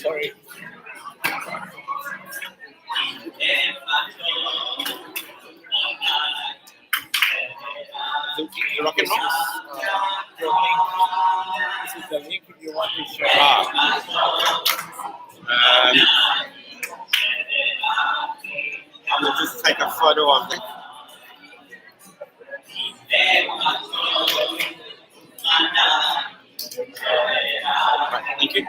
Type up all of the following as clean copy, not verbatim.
Sorry. The rock and roll. This is the link if you want to share. I will just take a photo of it. Right, thank you.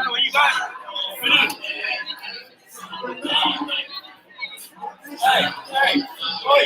Where you going? Hey, oi.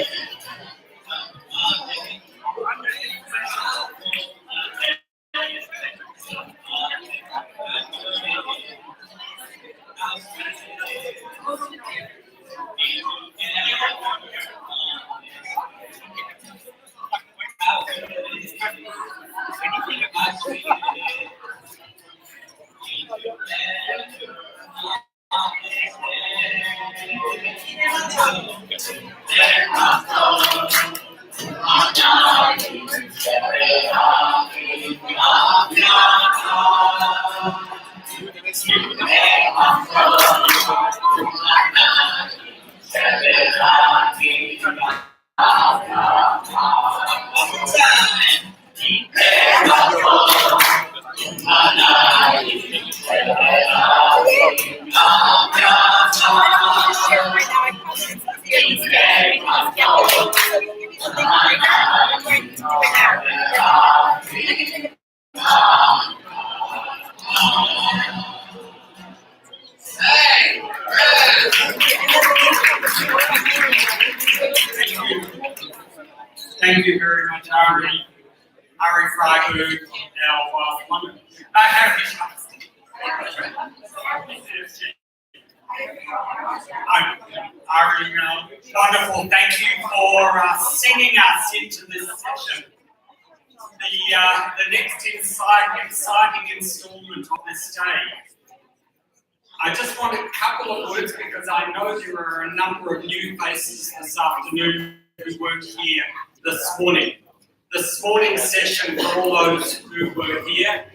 Thank you very much, Ari Freiberg. Ari, wonderful. Thank you for singing us into this session. The next exciting installment of this day. I just want a couple of words because I know there are a number of new faces this afternoon who weren't here this morning. This morning's session, for all those who were here,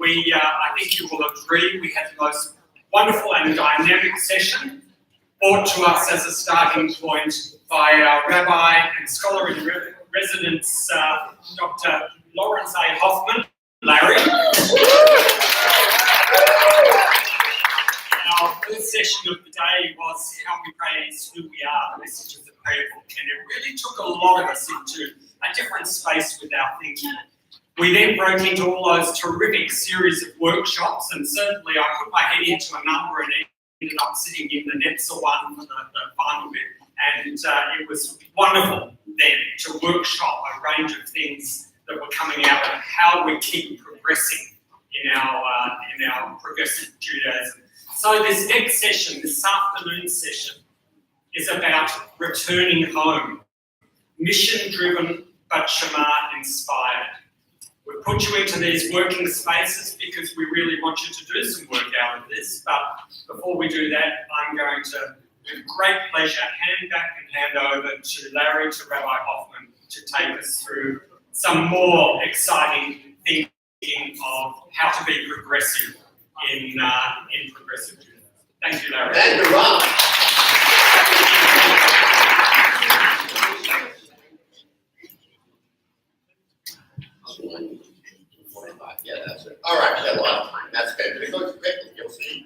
I think you will agree, we had the most wonderful and dynamic session brought to us as a starting point by our rabbi and scholar in residence, Dr. Lawrence A. Hoffman. Larry. Our first session of the day was How We Pray Is Who We Are, the message of the prayer book, and it really took a lot of us into a different space with our thinking. We then broke into all those terrific series of workshops, and certainly I put my head into a number and ended up sitting in the Netzer one for the final bit, and it was wonderful then to workshop a range of things that were coming out of how we keep progressing in our progressive Judaism. So this next session, this afternoon session, is about returning home, mission-driven but Shema-inspired. We've put you into these working spaces because we really want you to do some work out of this, but before we do that, I'm going to, with great pleasure, hand back and hand over to Larry, to Rabbi Hoffman, to take us through some more exciting thinking of how to be progressive in progressive Judaism. Thank you, Larry. Thank you, Ron. Yeah, that's it. All right, we got a lot of time. That's good. But it goes quickly, you'll see.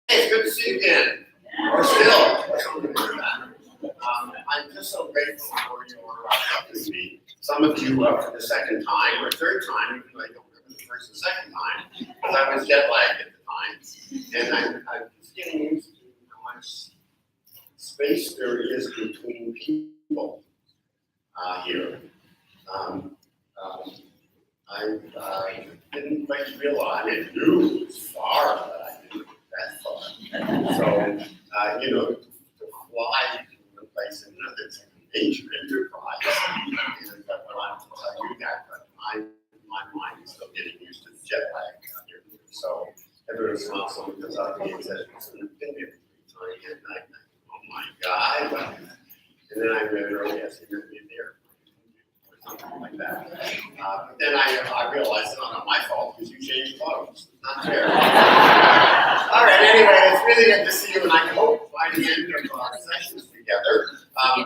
Hey, it's good to see see you again. Or still. I'm just so grateful for your helping me. Some of you for the second time or third time, even though I don't remember the first and second time, because I was jet lagged at the time. And I'm just getting used to how much space there is between people here. I didn't quite realize, I knew it was far, but I didn't go that far. So, you know, to fly from one place to another is a major enterprise. And I want to tell you that, but my mind is still getting used to the jet lag here. So every once in a while someone comes up to me and says, "Been there 3 times at night." Oh my God. And then I remember, yes, you're going to be there. Something like that. But then I realized it's not my fault because you changed clothes. Not fair. All right, anyway, it's really good to see you, and I hope by the end of our sessions together,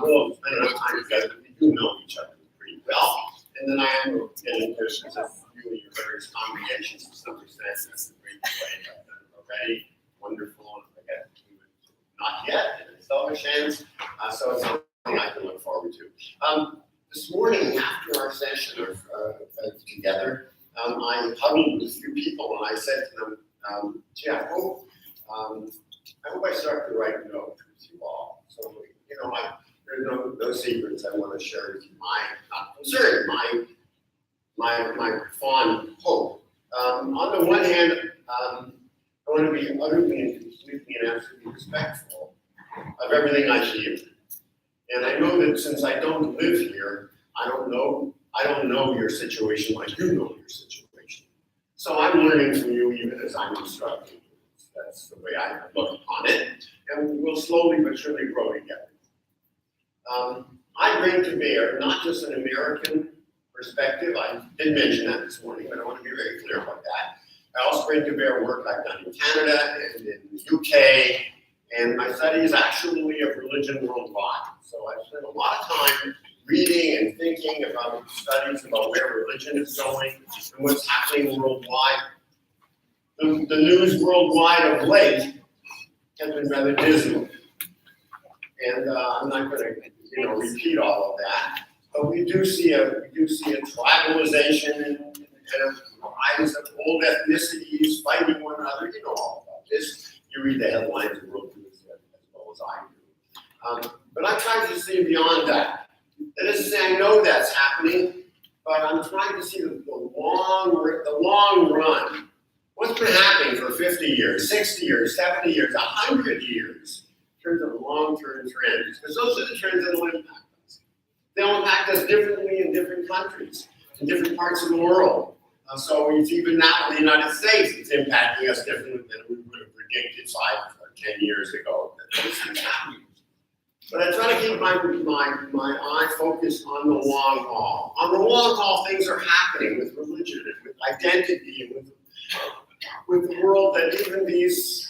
we'll spend enough time together that we do know each other pretty well. And then I am getting questions of you and your various congregations to some extent. That's a great way I've done it already. Wonderful. And I get to not yet, and it's still a chance. So it's something I can look forward to. This morning, after our session together, I huddled with a few people and I said to them, gee, I hope I start to write notes with you all. So, you know, there's no secrets I want to share with you. Not concern, my fond hope. On the one hand, I want to be utterly and completely and absolutely respectful of everything I hear. And I know that since I don't live here, I don't know your situation like you know your situation. So I'm learning from you even as I'm instructing you. That's the way I look upon it. And we'll slowly but surely grow together. I bring to bear not just an American perspective. I did mention that this morning, but I want to be very clear about that. I also bring to bear work I've done in Canada and in the UK. And my study is actually of religion worldwide. So I've spent a lot of time reading and thinking about studies about where religion is going and what's happening worldwide. The news worldwide of late has been rather dismal. And I'm not going to, repeat all of that. But we do see a tribalization and a rise of old ethnicities fighting one another. You know all about this. You read the headlines of world news as well as I do. But I try to see beyond that. That is to say, I know that's happening, but I'm trying to see the long run. What's been happening for 50 years, 60 years, 70 years, 100 years in terms of long-term trends? Because those are the trends that will impact us. They'll impact us differently in different countries, in different parts of the world. So it's even now in the United States, it's impacting us differently than we would have predicted 5 or 10 years ago. That this is happening. But I try to keep my eye focused on the long haul. On the long haul, things are happening with religion and with identity and with the world that even these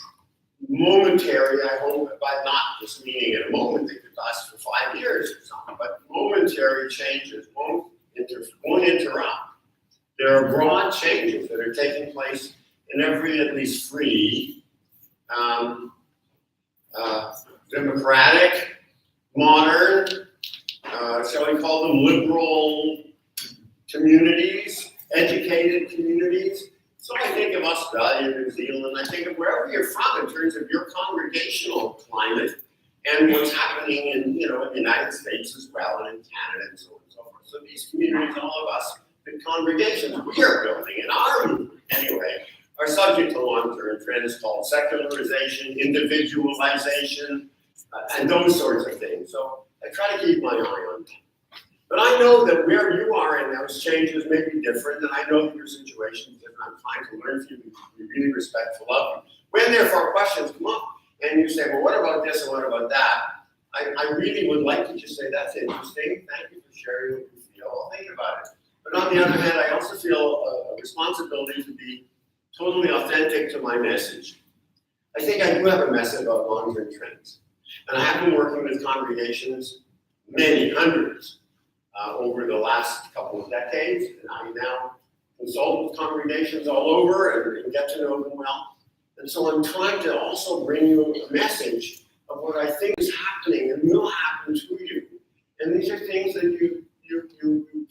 momentary, I hope, by not just meaning in a moment, they could last for 5 years or something, but momentary changes won't interrupt. There are broad changes that are taking place in every at least free, democratic, modern, shall we call them liberal communities, educated communities. So I think of Australia, New Zealand, I think of wherever you're from in terms of your congregational climate and what's happening in the United States as well and in Canada and so on and so forth. So these communities, all of us, the congregations we are building in our movement anyway, are subject to long-term trends called secularization, individualization, and those sorts of things. So I try to keep my eye on that. But I know that where you are in those changes may be different, and I know that your situation is different. I'm trying to learn from you, be really respectful of you. When therefore questions come up, and you say, well, what about this and what about that? I really would like to just say, that's interesting. Thank you for sharing what you feel. I'll think about it. But on the other hand, I also feel a responsibility to be totally authentic to my message. I think I do have a message about long-term trends. And I have been working with congregations, many hundreds, over the last couple of decades. And I now consult with congregations all over and get to know them well. And so I'm trying to also bring you a message of what I think is happening and will happen to you. And these are things that you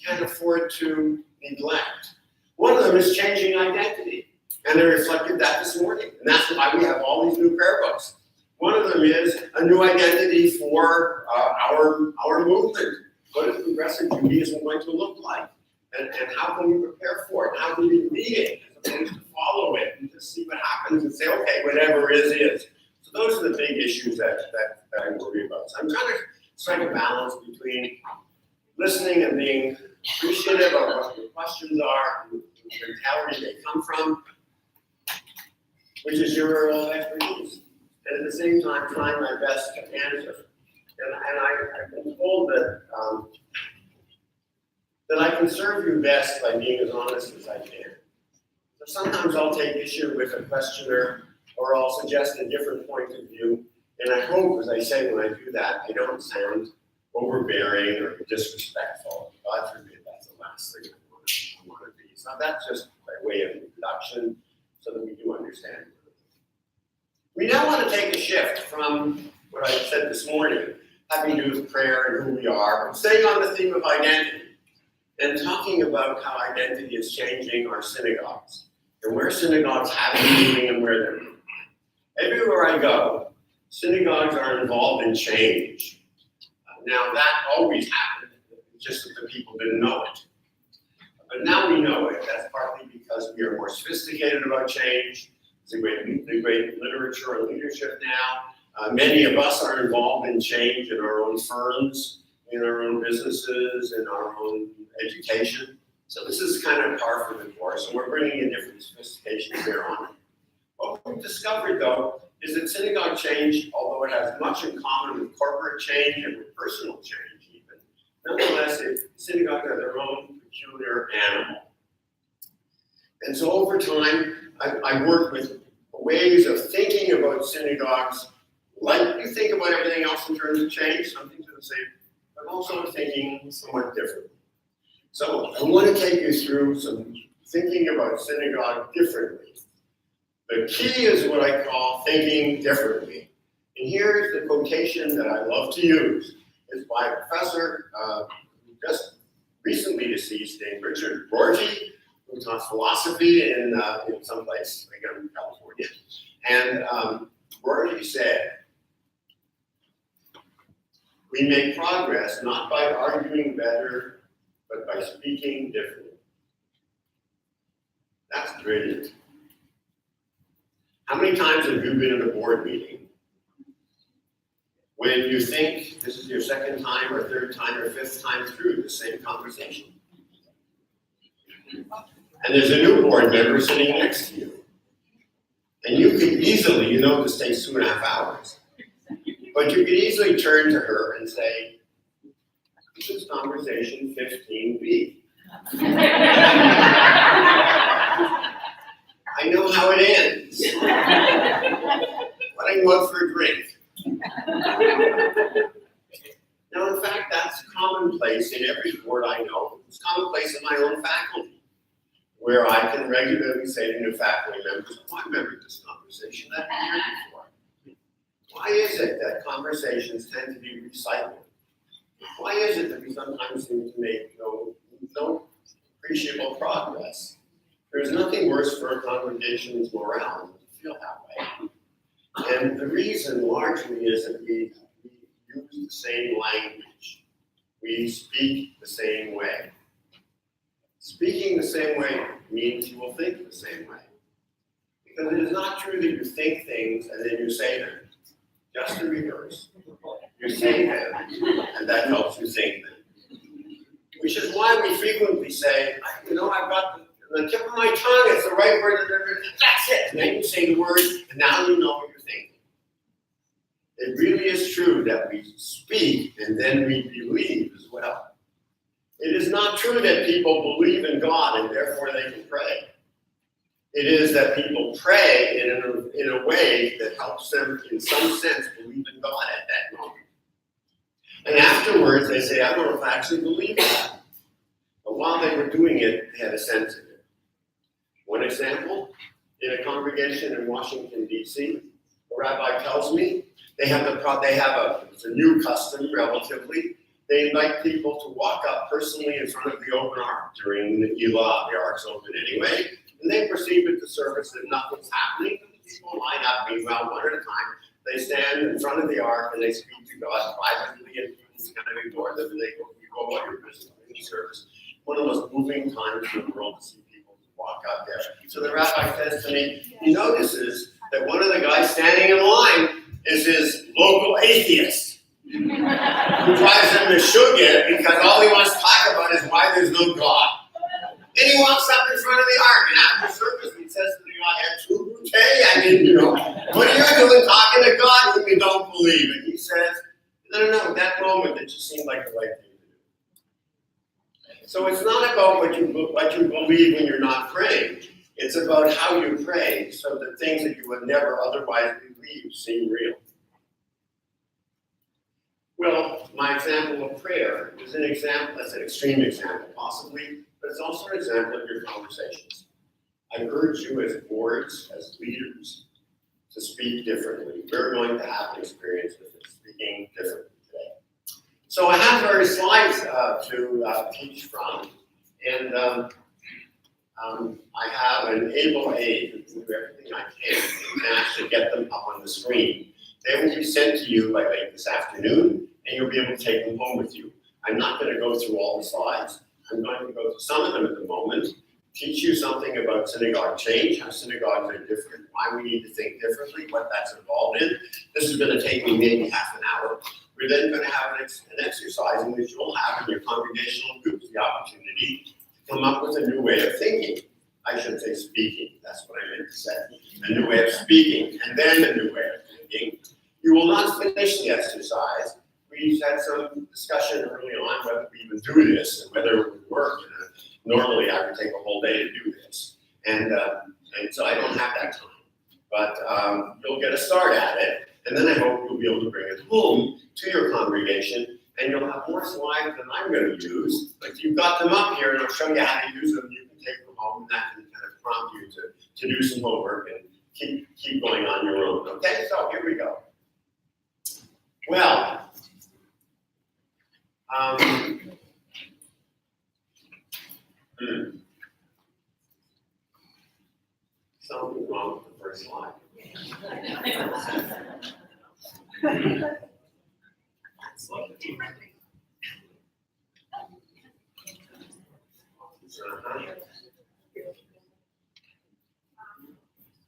can't afford to neglect. One of them is changing identity. And I reflected that this morning. And that's why we have all these new prayer books. One of them is a new identity for our movement. What is progressive Judaism going to look like? And how can we prepare for it? How can we lead it as opposed to follow it and just see what happens and say, okay, whatever is. So those are the big issues that I worry about. So I'm trying to strike a balance between listening and being appreciative of what your questions are, the mentality they come from, which is your expertise. And at the same time, trying my best to answer. And I've been told that I can serve you best by being as honest as I can. So sometimes I'll take issue with a questioner, or I'll suggest a different point of view. And I hope, as I say when I do that, I don't sound overbearing or disrespectful. God forbid, that's the last thing I want to be. So that's just by way of introduction, so that we do understand. We now want to take a shift from what I said this morning, having to do with prayer and who we are, and staying on the theme of identity, and talking about how identity is changing our synagogues, and where synagogues have been moving and where they're moving. Everywhere I go, synagogues are involved in change. Now that always happened, just that the people didn't know it. But now we know it. That's partly because we are more sophisticated about change. There's a great literature and leadership now. Many of us are involved in change in our own firms, in our own businesses, in our own education. So this is kind of par for the course, and we're bringing a different sophistication here on it. What we've discovered, though, is that synagogue change, although it has much in common with corporate change and with personal change even, nonetheless, synagogues are their own peculiar animal. And so over time, I've worked with ways of thinking about synagogues like you think about everything else in terms of change, something to the same, but also thinking somewhat differently. So I want to take you through some thinking about synagogue differently. The key is what I call thinking differently. And here's the quotation that I love to use. It's by a professor just recently deceased named Richard Rorty, who taught philosophy in some place, again, in California. And Rorty said, "We make progress not by arguing better, but by speaking differently." That's brilliant. How many times have you been in a board meeting when you think this is your second time or third time or fifth time through the same conversation? And there's a new board member sitting next to you. And you could easily, you know this takes 2.5 hours, but you could easily turn to her and say, "This is conversation 15B. I know how it ends, but I go out for a drink." Now, in fact, that's commonplace in every board I know. It's commonplace in my own faculty, where I can regularly say to new faculty members, "Oh, I remember this conversation that we had before." Why is it that conversations tend to be recycled? Why is it that we sometimes seem to make no appreciable progress? There's nothing worse for a congregation's morale than to feel that way. And the reason largely is that we use the same language. We speak the same way. Speaking the same way means you will think the same way. Because it is not true that you think things and then you say them. Just the reverse. You say them, and that helps you think them. Which is why we frequently say, "I've got the tip of my tongue, it's the right word, that's it." And then you say the word, and now you know what you're thinking. It really is true that we speak and then we believe as well. It is not true that people believe in God and therefore they can pray. It is that people pray in a way that helps them, in some sense, believe in God at that moment. And afterwards, they say, "I don't know if I actually believe that." But while they were doing it, they had a sense of it. One example in a congregation in Washington, D.C. A rabbi tells me it's a new custom relatively. They invite people to walk up personally in front of the open ark during the Elah. The ark's open anyway, and they perceive at the surface that nothing's happening. People line up, meanwhile, one at a time. They stand in front of the ark and they speak to God privately, and people kind of ignore them, and they go, "You go about your business in the service." One of the most moving times in the world to see people walk up there. So the rabbi says to me, he notices that one of the guys standing in line is his local atheist, who drives him to shugget because all he wants to talk about is why there's no God. And he walks up in front of the ark, and after service, he says to the guy, I mean, what are you doing talking to God when you don't believe? And he says, no, at that moment, it just seemed like the right thing to do. So it's not about what you believe when you're not praying. It's about how you pray so that things that you would never otherwise believe seem real. Well, my example of prayer is an example, that's an extreme example possibly, but it's also an example of your conversations. I urge you as boards, as leaders, to speak differently. We're going to have an experience with speaking differently today. So I have various slides to teach from, and I have an able aide who will do everything I can to actually get them up on the screen. They will be sent to you by late this afternoon, and you'll be able to take them home with you. I'm not going to go through all the slides. I'm going to go through some of them at the moment, teach you something about synagogue change, how synagogues are different, why we need to think differently, what that's involved in. This is going to take me maybe half an hour. We're then going to have an exercise in which you'll have in your congregational groups the opportunity to come up with a new way of thinking. I should say speaking, that's what I meant to say. A new way of speaking, and then a new way of thinking. You will not finish the exercise. We had some discussion early on whether we even do this and whether it would work. Normally, I would take a whole day to do this, and so I don't have that time. But you'll get a start at it, and then I hope you'll be able to bring it home to your congregation, and you'll have more slides than I'm going to use. But you've got them up here, and I'll show you how to use them. You can take them home, and that can kind of prompt you to do some homework and keep going on your own. Okay, so here we go. Well. Something wrong with the first slide.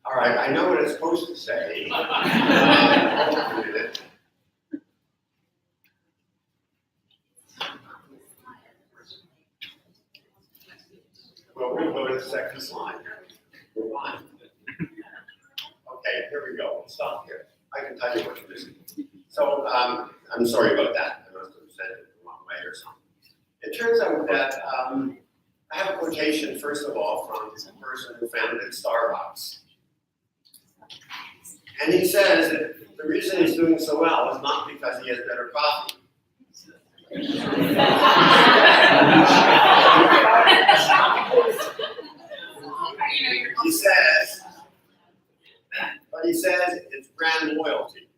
All right, I know what it's supposed to say. Well, we'll go to the second slide. We're fine. Okay, here we go. We'll stop here. I can tell you what it is. So, I'm sorry about that. I must have said it the wrong way or something. It turns out that I have a quotation, first of all, from a person who founded Starbucks. And he says that the reason he's doing so well is not because he has better coffee. He says it's brand loyalty.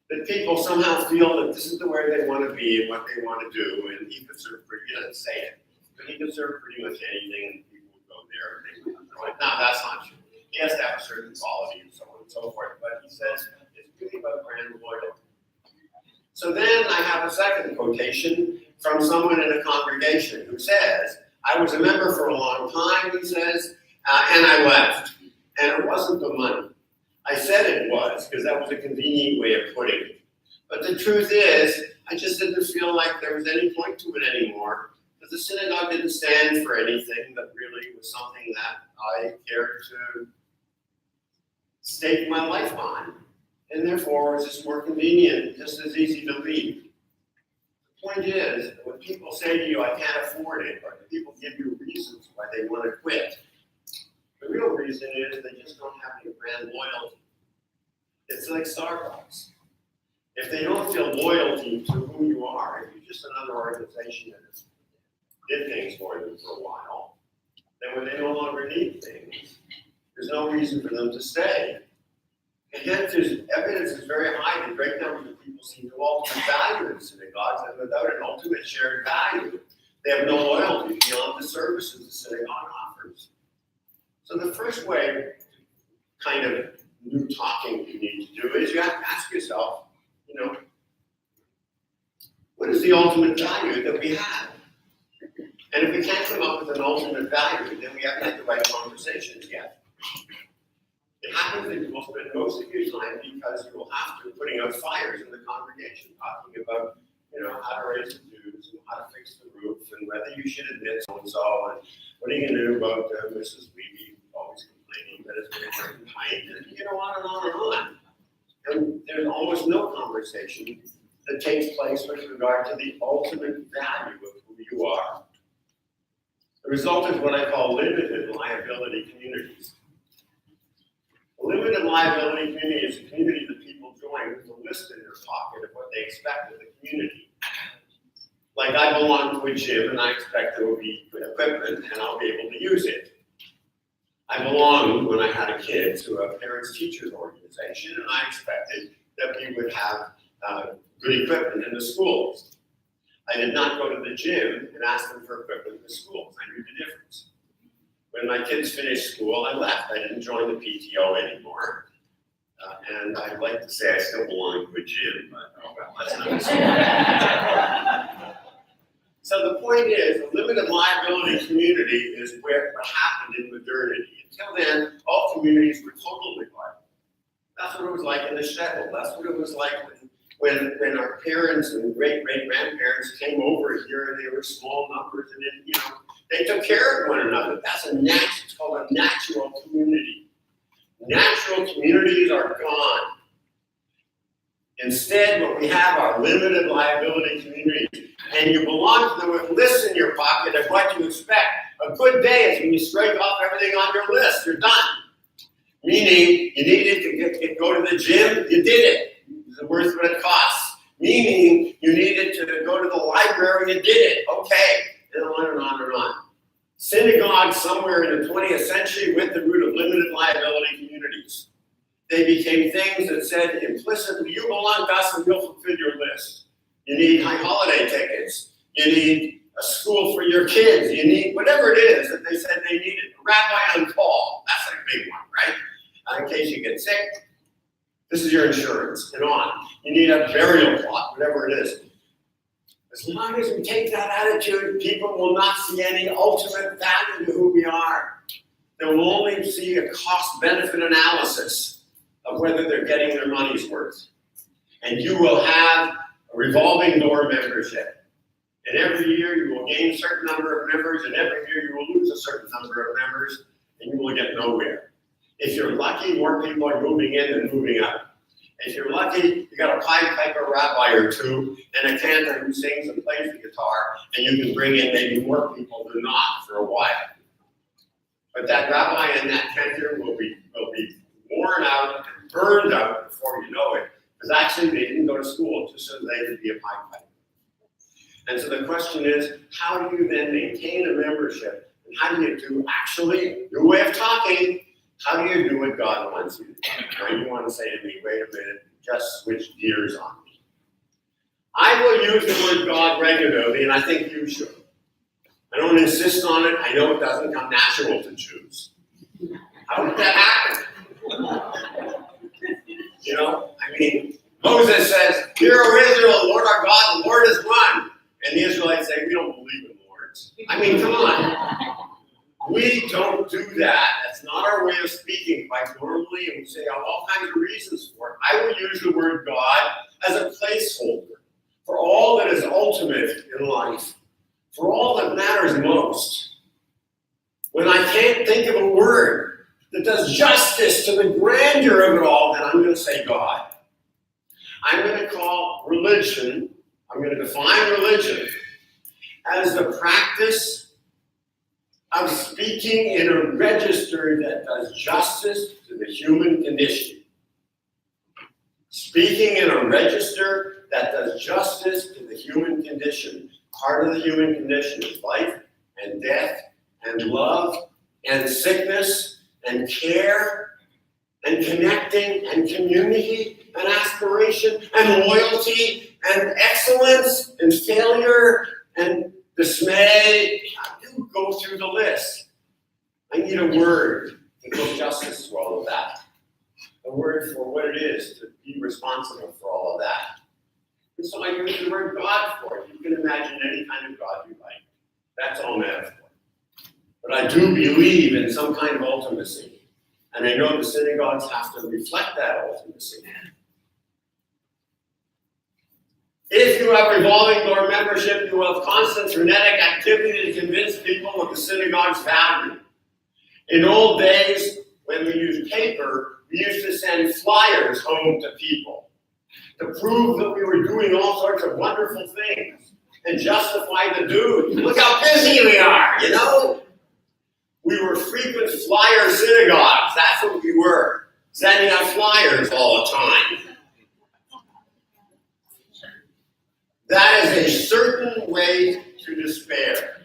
That people somehow feel that this is the way they want to be and what they want to do, and he could serve he doesn't say it, but he could serve pretty much anything, and people would go there and they would go, no, that's not true. He has to have a certain quality and so on and so forth, but he says it's really about brand loyalty. So then I have a second quotation from someone in a congregation who says, I was a member for a long time, he says, and I left. And it wasn't the money. I said it was, because that was a convenient way of putting it. But the truth is, I just didn't feel like there was any point to it anymore, because the synagogue didn't stand for anything that really was something that I cared to stake my life on. And therefore, it was just more convenient, just as easy to leave. The point is, when people say to you, I can't afford it, or people give you reasons why they want to quit, the real reason is they just don't have any brand loyalty. It's like Starbucks. If they don't feel loyalty to who you are, if you're just another organization that did things for them for a while, then when they no longer need things, there's no reason for them to stay. And hence, there's evidence is very high that great numbers of people see no ultimate value in synagogues, and without an ultimate shared value, they have no loyalty beyond the services the synagogue offers. So the first way, kind of new talking you need to do is you have to ask yourself, what is the ultimate value that we have? And if we can't come up with an ultimate value, then we haven't had the right conversations yet. It happens that you will spend most of your time because you will have to putting out fires in the congregation, talking about, how to raise the dues and how to fix the roof and whether you should admit so-and-so and what are you going to do about Mrs. Levy always complaining that it's been a certain height and on and on and on. And there's almost no conversation that takes place with regard to the ultimate value of who you are. The result is what I call limited liability communities. A limited liability community is a community that people join with a list in their pocket of what they expect of the community. Like I belong to a gym and I expect there will be good equipment and I'll be able to use it. I belonged, when I had a kid, to a parents teachers organization and I expected that we would have good equipment in the schools. I did not go to the gym and ask them for equipment in the schools. I knew the difference. When my kids finished school, I left. I didn't join the PTO anymore. And I'd like to say I still belong to a gym, but that's not true. So the point is, a limited liability community is what happened in modernity. Until then, all communities were totally liable. That's what it was like in the shtetl. That's what it was like when our parents and great-great-grandparents came over here and they were small numbers and then, they took care of one another. That's it's called a natural community. Natural communities are gone. Instead, what we have are limited liability communities. And you belong to them with lists in your pocket of what you expect. A good day is when you strike off everything on your list. You're done. Meaning, you needed to go to the gym, you did it. It's worth what it costs. Meaning, you needed to go to the library, you did it. Okay. And on and on and on. Synagogues somewhere in the 20th century went the route of limited liability communities. They became things that said implicitly, you belong to us and we'll fulfill your list. You need high holiday tickets. You need a school for your kids. You need whatever it is that they said they needed. A rabbi on call. That's a big one, right? In case you get sick, this is your insurance, and on. You need a burial plot, whatever it is. As long as we take that attitude, people will not see any ultimate value to who we are. They will only see a cost-benefit analysis of whether they're getting their money's worth. And you will have a revolving door membership. And every year you will gain a certain number of members, and every year you will lose a certain number of members, and you will get nowhere. If you're lucky, more people are moving in than moving out. If you're lucky, you got a Pied Piper rabbi or two and a cantor who sings and plays the guitar, and you can bring in maybe more people than not for a while. But that rabbi and that cantor will be worn out and burned out before you know it, because actually they didn't go to school just so they could be a Pied Piper. And so the question is, how do you then maintain a membership? And how do you do actually, your way of talking, how do you do what God wants you to do? Now you want to say to me, wait a minute, just switch gears on me. I will use the word God regularly, and I think you should. I don't insist on it. I know it doesn't come natural to Jews. How did that happen? Moses says, "Hear, O Israel, the Lord our God, the Lord is one." And the Israelites say, "We don't believe in lords." Come on. We don't do that. That's not our way of speaking quite normally, and we say all kinds of reasons for it. I will use the word God as a placeholder for all that is ultimate in life, for all that matters most. When I can't think of a word that does justice to the grandeur of it all, then I'm going to say God. I'm going to call religion, I'm going to define religion as the practice of speaking in a register that does justice to the human condition. Speaking in a register that does justice to the human condition. Part of the human condition is life and death and love and sickness and care and connecting and community and aspiration and loyalty and excellence and failure and dismay. You go through the list. I need a word to do justice to all of that. A word for what it is to be responsible for all of that. And so I use the word God for it. You can imagine any kind of God you like. That's all metaphor. But I do believe in some kind of ultimacy. And I know the synagogues have to reflect that ultimacy. If you have revolving door membership, you will have constant frenetic activity to convince people of the synagogue's value. In old days, when we used paper, we used to send flyers home to people to prove that we were doing all sorts of wonderful things and justify the dude. Look how busy we are, you know? We were frequent flyer synagogues. That's what we were. Sending out flyers all the time. That is a certain way to despair.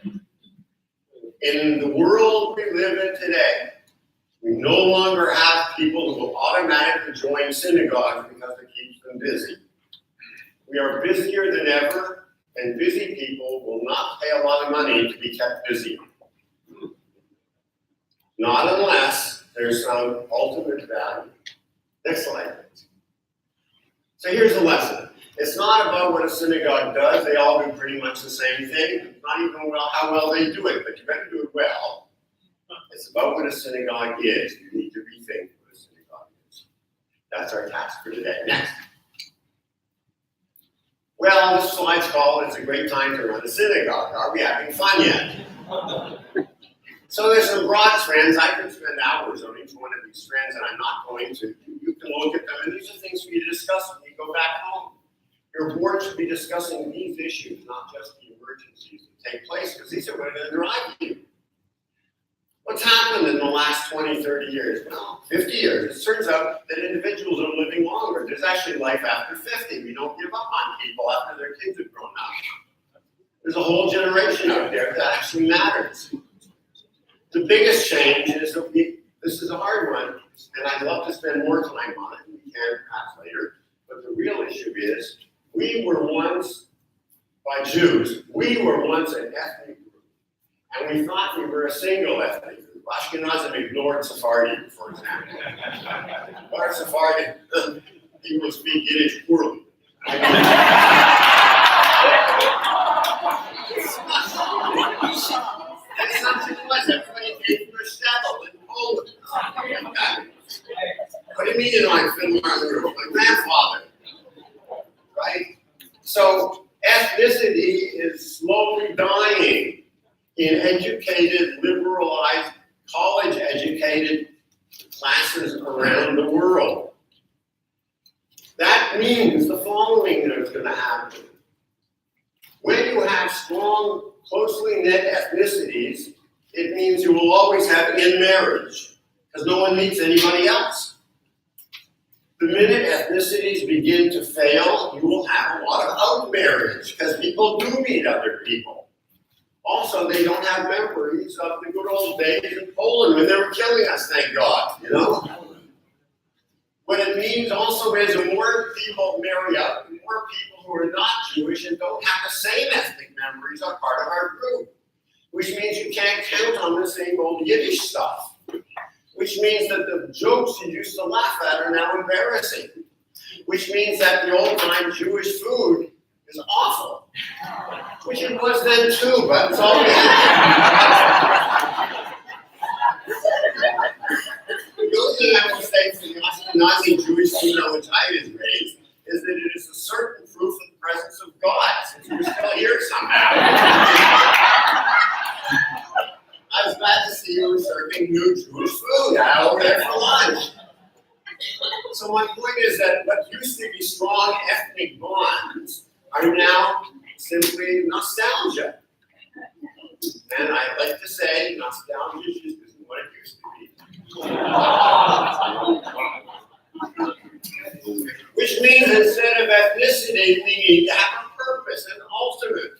In the world we live in today, we no longer have people who will automatically join synagogues because it keeps them busy. We are busier than ever, and busy people will not pay a lot of money to be kept busy. Not unless there's some ultimate value. Next slide. So here's the lesson. It's not about what a synagogue does. They all do pretty much the same thing. It's not even how well they do it, but you better do it well. It's about what a synagogue is. You need to rethink what a synagogue is. That's our task for today. Next. Well, this slide's called "It's a Great Time to Run a Synagogue." Are we having fun yet? So there's some broad trends. I could spend hours on each one of these trends, and I'm not going to. You can look at them, and these are things for you to discuss when you go back home. Your board should be discussing these issues, not just the emergencies that take place, because these are what are going to drive you. What's happened in the last 20, 30 years? Well, 50 years. It turns out that individuals are living longer. There's actually life after 50. We don't give up on people after their kids have grown up. There's a whole generation out there that actually matters. The biggest change is that this is a hard one, and I'd love to spend more time on it. We can perhaps later. But the real issue is, we were once, by Jews, we were once an ethnic group. And we thought we were a single ethnic group. Ashkenazim ignored Sephardi, for example. What are Sephardi? People speak Yiddish poorly. That's not it was. Everybody came from a shtetl in Poland. What do you mean you don't like Finland? My grandfather. Right? So ethnicity is slowly dying in educated, liberalized, college-educated classes around the world. That means the following that is going to happen. When you have strong, closely knit ethnicities, it means you will always have in-marriage, because no one meets anybody else. The minute ethnicities begin to fail, you will have a lot of out-marriage, because people do meet other people. Also, they don't have memories of the good old days in Poland when they were killing us, thank God, you know? What it means also is the more people marry up, the more people who are not Jewish and don't have the same ethnic memories are part of our group. Which means you can't count on the same old Yiddish stuff. Which means that the jokes you used to laugh at are now embarrassing. Which means that the old-time Jewish food is awful. Which it was then too, but it's all The only thing I will say for the Ashkenazi Jewish female which I was raised is that it is a certain proof of the presence of God, since we're still here somehow. I was glad to see you were serving new Jewish food out over there for lunch. So my point is that what used to be strong ethnic bonds are now simply nostalgia. And I like to say nostalgia isn't what it used to be. Which means instead of ethnicity, we need to have a purpose, an ultimate.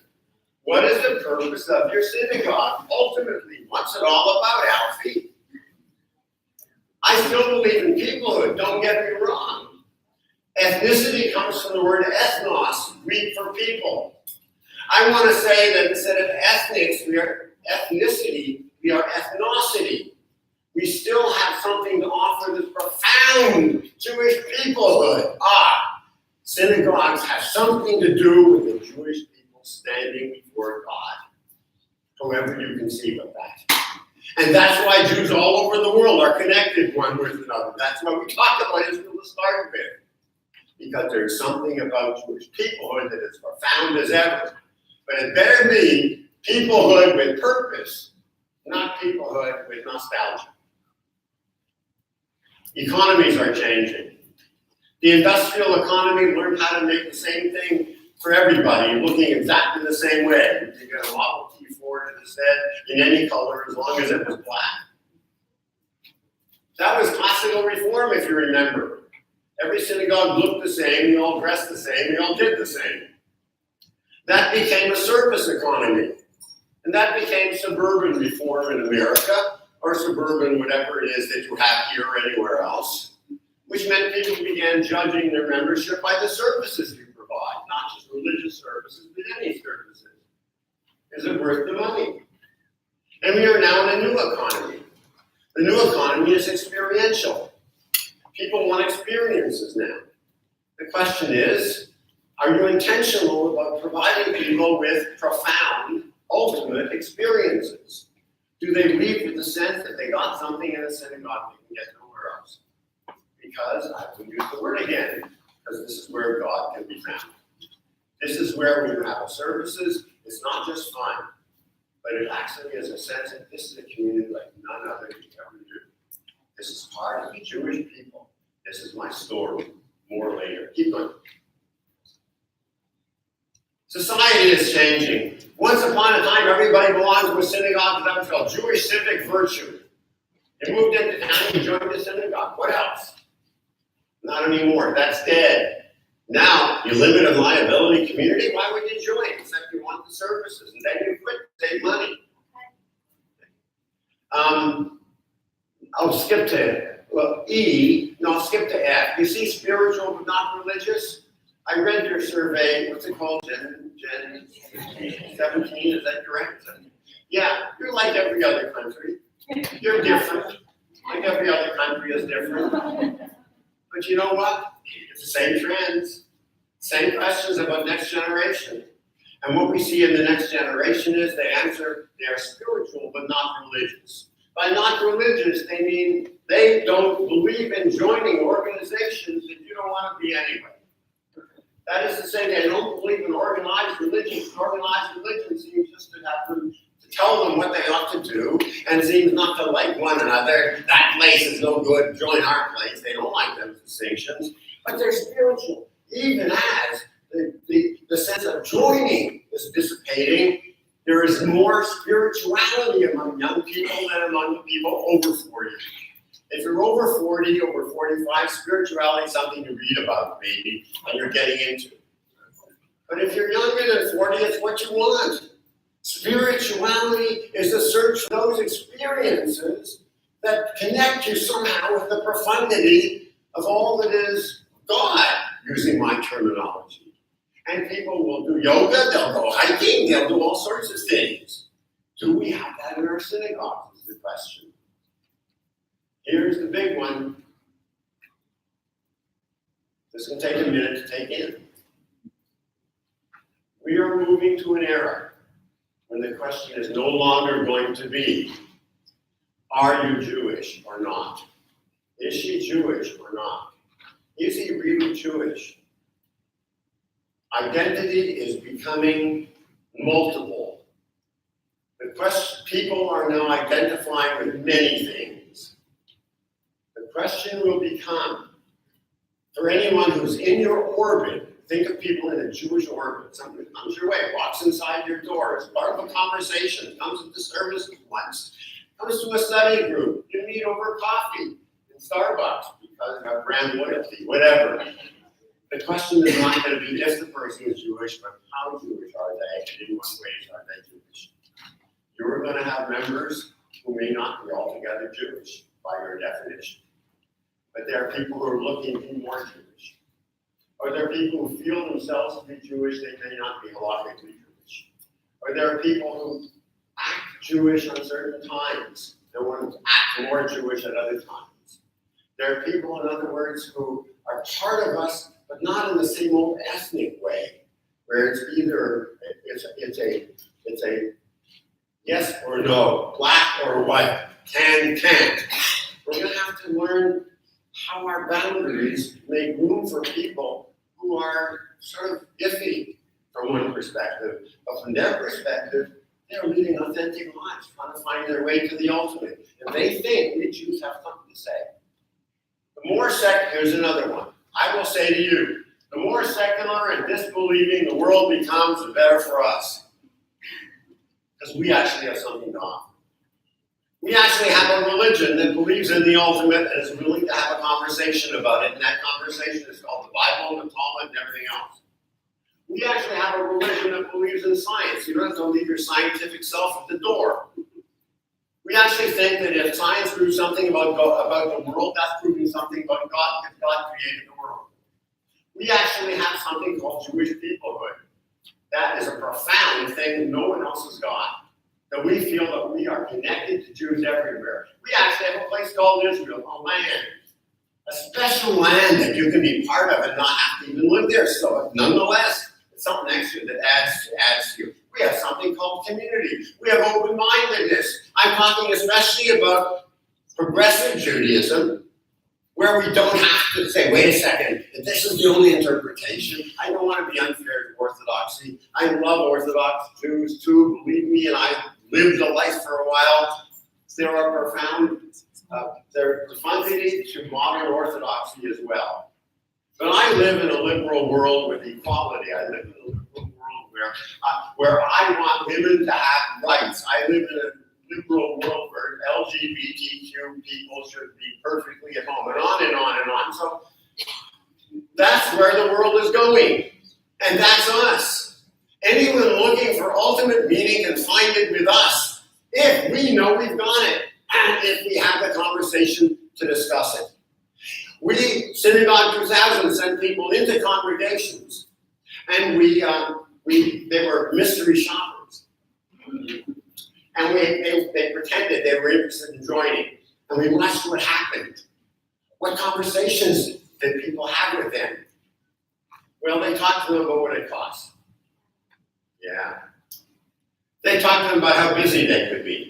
What is the purpose of your synagogue? Ultimately, what's it all about, Alfie? I still believe in peoplehood, don't get me wrong. Ethnicity comes from the word ethnos, Greek for people. I want to say that instead of ethnics, we are ethnicity, we are ethnicity. We still have something to offer this profound Jewish peoplehood. Synagogues have something to do with the Jewish people standing before God, however you conceive of that. And that's why Jews all over the world are connected one with another. That's why we talk about Israel to start with. Because there's something about Jewish peoplehood that is profound as ever. But it better be peoplehood with purpose, not peoplehood with nostalgia. Economies are changing. The industrial economy learned how to make the same thing for everybody, looking exactly the same way. You could get a Model T Ford instead in any color as long as it was black. That was classical reform, if you remember. Every synagogue looked the same, they all dressed the same, they all did the same. That became a service economy. And that became suburban reform in America, or suburban whatever it is that you have here or anywhere else, which meant people began judging their membership by the services you provide, not just religious services, but any services. Is it worth the money? And we are now in a new economy. The new economy is experiential. People want experiences now. The question is, are you intentional about providing people with profound, ultimate experiences? Do they leave with the sense that they got something in a synagogue they can get nowhere else? Because, I will use the word again, because this is where God can be found. This is where we have services. It's not just fun, but it actually is a sense that this is a community like none other can ever do. This is part of the Jewish people. This is my story. More later. Keep going. Society is changing. Once upon a time, everybody belonged to a synagogue that was called Jewish civic virtue. You moved into town, you joined the synagogue. What else? Not anymore. That's dead. Now, you live in a liability community. Why would you join? Except you want the services, and then you quit to save money. I'll skip to I'll skip to F. You see spiritual but not religious? I read your survey. What's it called? Gen 17, is that correct? Yeah, you're like every other country. You're different. Like every other country is different. But you know what? It's the same trends, same questions about next generation. And what we see in the next generation is they answer they are spiritual but not religious. By not religious, they mean they don't believe in joining organizations that you don't want to be anyway. That is to say, they don't believe in organized religion. Organized religion seems just to have to tell them what they ought to do and seems not to like one another. That place is no good, join our place. They don't like those distinctions. But they're spiritual. Even as the sense of joining is dissipating, there is more spirituality among young people than among the people over 40. If you're over 40, over 45, spirituality is something to read about, maybe, and you're getting into. But if you're younger than 40, it's what you want. Spirituality is the search for those experiences that connect you somehow with the profundity of all that is God, using my terminology. And people will do yoga, they'll go hiking, they'll do all sorts of things. Do we have that in our synagogues is the question. Here's the big one. This can take a minute to take in. We are moving to an era when the question is no longer going to be, are you Jewish or not? Is she Jewish or not? Is he really Jewish? Identity is becoming multiple. The question, people are now identifying with many things. The question will become, for anyone who's in your orbit, think of people in a Jewish orbit. Somebody comes your way, walks inside your door, is part of a conversation, comes to the service once, comes to a study group, you meet over coffee in Starbucks because you have brand loyalty, whatever. The question is not going to be if the person is Jewish, but how Jewish are they, and in what ways are they Jewish? You're going to have members who may not be altogether Jewish by your definition. but there are people who are looking to be more Jewish. Or there are people who feel themselves to be Jewish, they may not be halakhically Jewish. Or there are people who act Jewish on certain times and want to act more Jewish at other times. There are people, in other words, who are part of us, but not in the same old ethnic way, where it's either it's a yes or no, black or white, can't. We're going to have to learn how our boundaries make room for people who are sort of iffy from one perspective, but from their perspective, they're leading authentic lives, trying to find their way to the ultimate. And they think we Jews have something to say. Here's another one. I will say to you, the more secular and disbelieving the world becomes, the better for us. Because we actually have something to offer. We actually have a religion that believes in the ultimate and is willing to have a conversation about it. And that conversation is called the Bible and the Talmud and everything else. We actually have a religion that believes in science. You don't have to leave your scientific self at the door. We actually think that if science proves something about the world, that's proving something about God, because God created the world. We actually have something called Jewish peoplehood. That is a profound thing that no one else has got. That we feel that we are connected to Jews everywhere. We actually have a place called Israel, a land. A special land that you can be part of and not have to even live there. So nonetheless, it's something extra that adds to you. We have something called community. We have open-mindedness. I'm talking especially about progressive Judaism, where we don't have to say, wait a second, if this is the only interpretation. I don't want to be unfair to Orthodoxy. I love Orthodox Jews too, believe me, and I lived a life for a while. There are profundity to modern Orthodoxy as well. But I live in a liberal world with equality. I live in a liberal world where I want women to have rights. I live in a liberal world where LGBTQ people should be perfectly at home, and on and on and on. So that's where the world is going, and that's us. Anyone looking for ultimate meaning can find it with us, if we know we've got it, and if we have the conversation to discuss it. We, Synagogue 2000, sent people into congregations, and they were mystery shoppers. And they pretended they were interested in joining. And we watched what happened. What conversations did people have with them? Well, they talked to them about what it cost. Yeah. They talked to them about how busy they could be.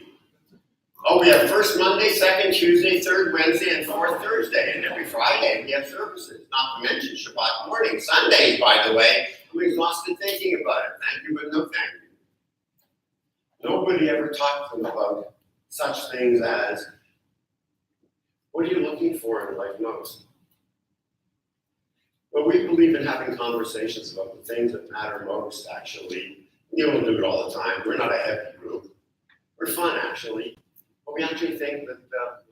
Oh, we have first Monday, second Tuesday, third Wednesday, and fourth Thursday. And every Friday we have services, not to mention Shabbat morning. Sundays, by the way, I'm exhausted thinking about it. Thank you, but no thank you. Nobody ever talked to them about such things as, what are you looking for in life most? Well, we believe in having conversations about the things that matter most, actually. You don't do it all the time. We're not a heavy group. We're fun, actually. But we actually think that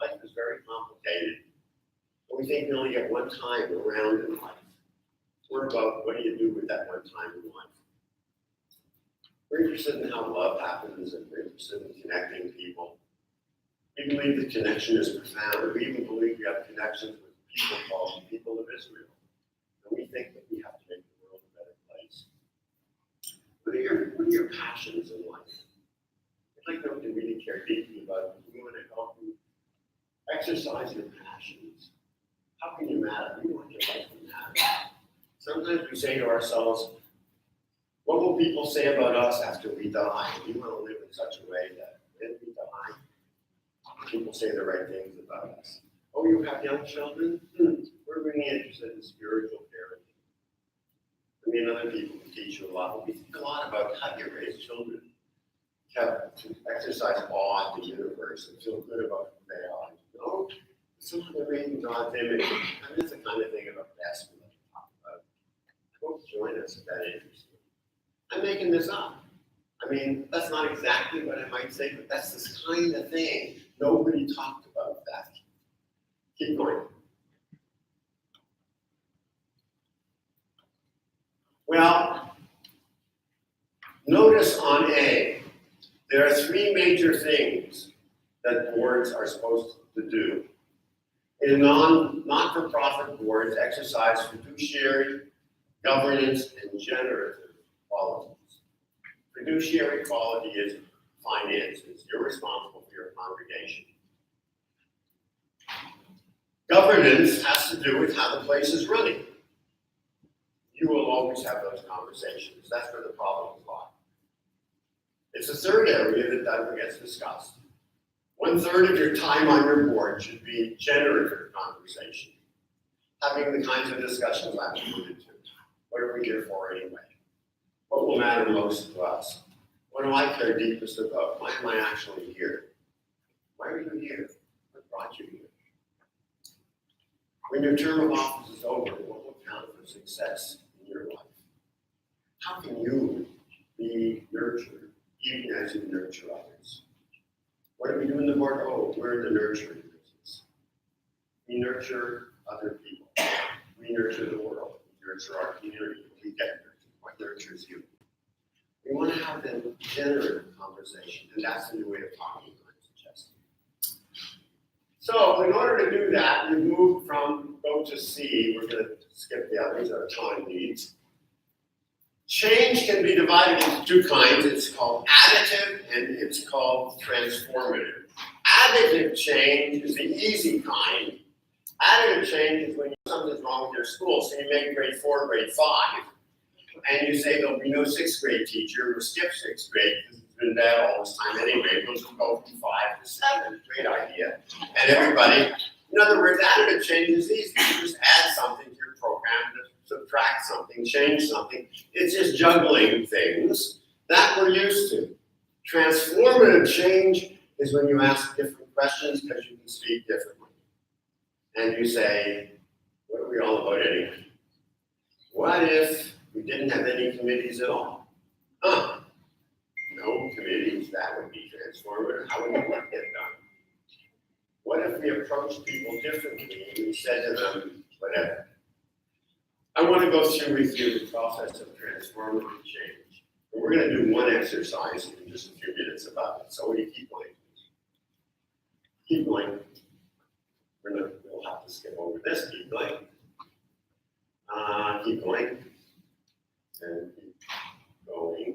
life is very complicated. And we think we only get one time around in life. We're about what do you do with that one time in life. We're interested in how love happens, and we're interested in connecting people. We believe that connection is profound. We even believe we have connections with people called the people of Israel. And we think that we have to make the world a better place. What are your passions in life? I'd like them to really care deeply about you want to help you exercise your passions. How can you matter? We want your life to matter. Sometimes we say to ourselves, what will people say about us after we die? We want to live in such a way that when we die, people say the right things about us. Oh, you have young children? We're really interested in spiritual parenting. I mean, other people can teach you a lot, but we think a lot about how you raise children. To exercise awe at the universe and feel good about who they are. You know, somehow they're in God's image. I mean, that's the kind of thing about best we like to talk about. I hope you join us if that interests you. I'm making this up. I mean, that's not exactly what I might say, but that's this kind of thing. Nobody talked about that. Keep going. Well, notice on A, there are three major things that boards are supposed to do. And not-for-profit boards exercise fiduciary, governance, and generative qualities. Fiduciary quality is finances. You're responsible for your congregation. Governance has to do with how the place is running. You will always have those conversations. That's where the problems lie. It's a third area that never gets discussed. 1/3 of your time on your board should be generative conversation. Having the kinds of discussions I've alluded to. What are we here for anyway? What will matter most to us? What do I care deepest about? Why am I actually here? Why are you here? What brought you here? When your term of office is over, what will count for success in your life? How can you be nurtured even as you nurture others? What do we do in the board? Oh, we're in the nurturing business. We nurture other people. We nurture the world. We nurture our community. We get nurtured. What nurtures you? We want to have the generative conversation, and that's the new way of talking, I'm suggesting. So, in order to do that, we move from go to C. We're going to skip the others, our time needs. Change can be divided into two kinds. It's called additive and it's called transformative. Additive change is the easy kind. Additive change is when something's wrong with your school, so you make grade 4, grade 5, and you say there'll be no 6th grade teacher, we'll skip 6th grade because it's been bad all this time anyway. We'll just go from 5 to 7. Great idea. And everybody, in other words, additive change is easy. You just add something to your program, subtract something, change something. It's just juggling things that we're used to. Transformative change is when you ask different questions because you can speak differently. And you say, what are we all about anyway? What if we didn't have any committees at all? No committees, that would be transformative. How would the work get done? What if we approached people differently and we said to them, whatever? I want to go through with you the process of transformative change. And we're going to do one exercise in just a few minutes about it. So will you keep going? Keep going. We'll have to skip over this. Keep going. Keep going. And keep going.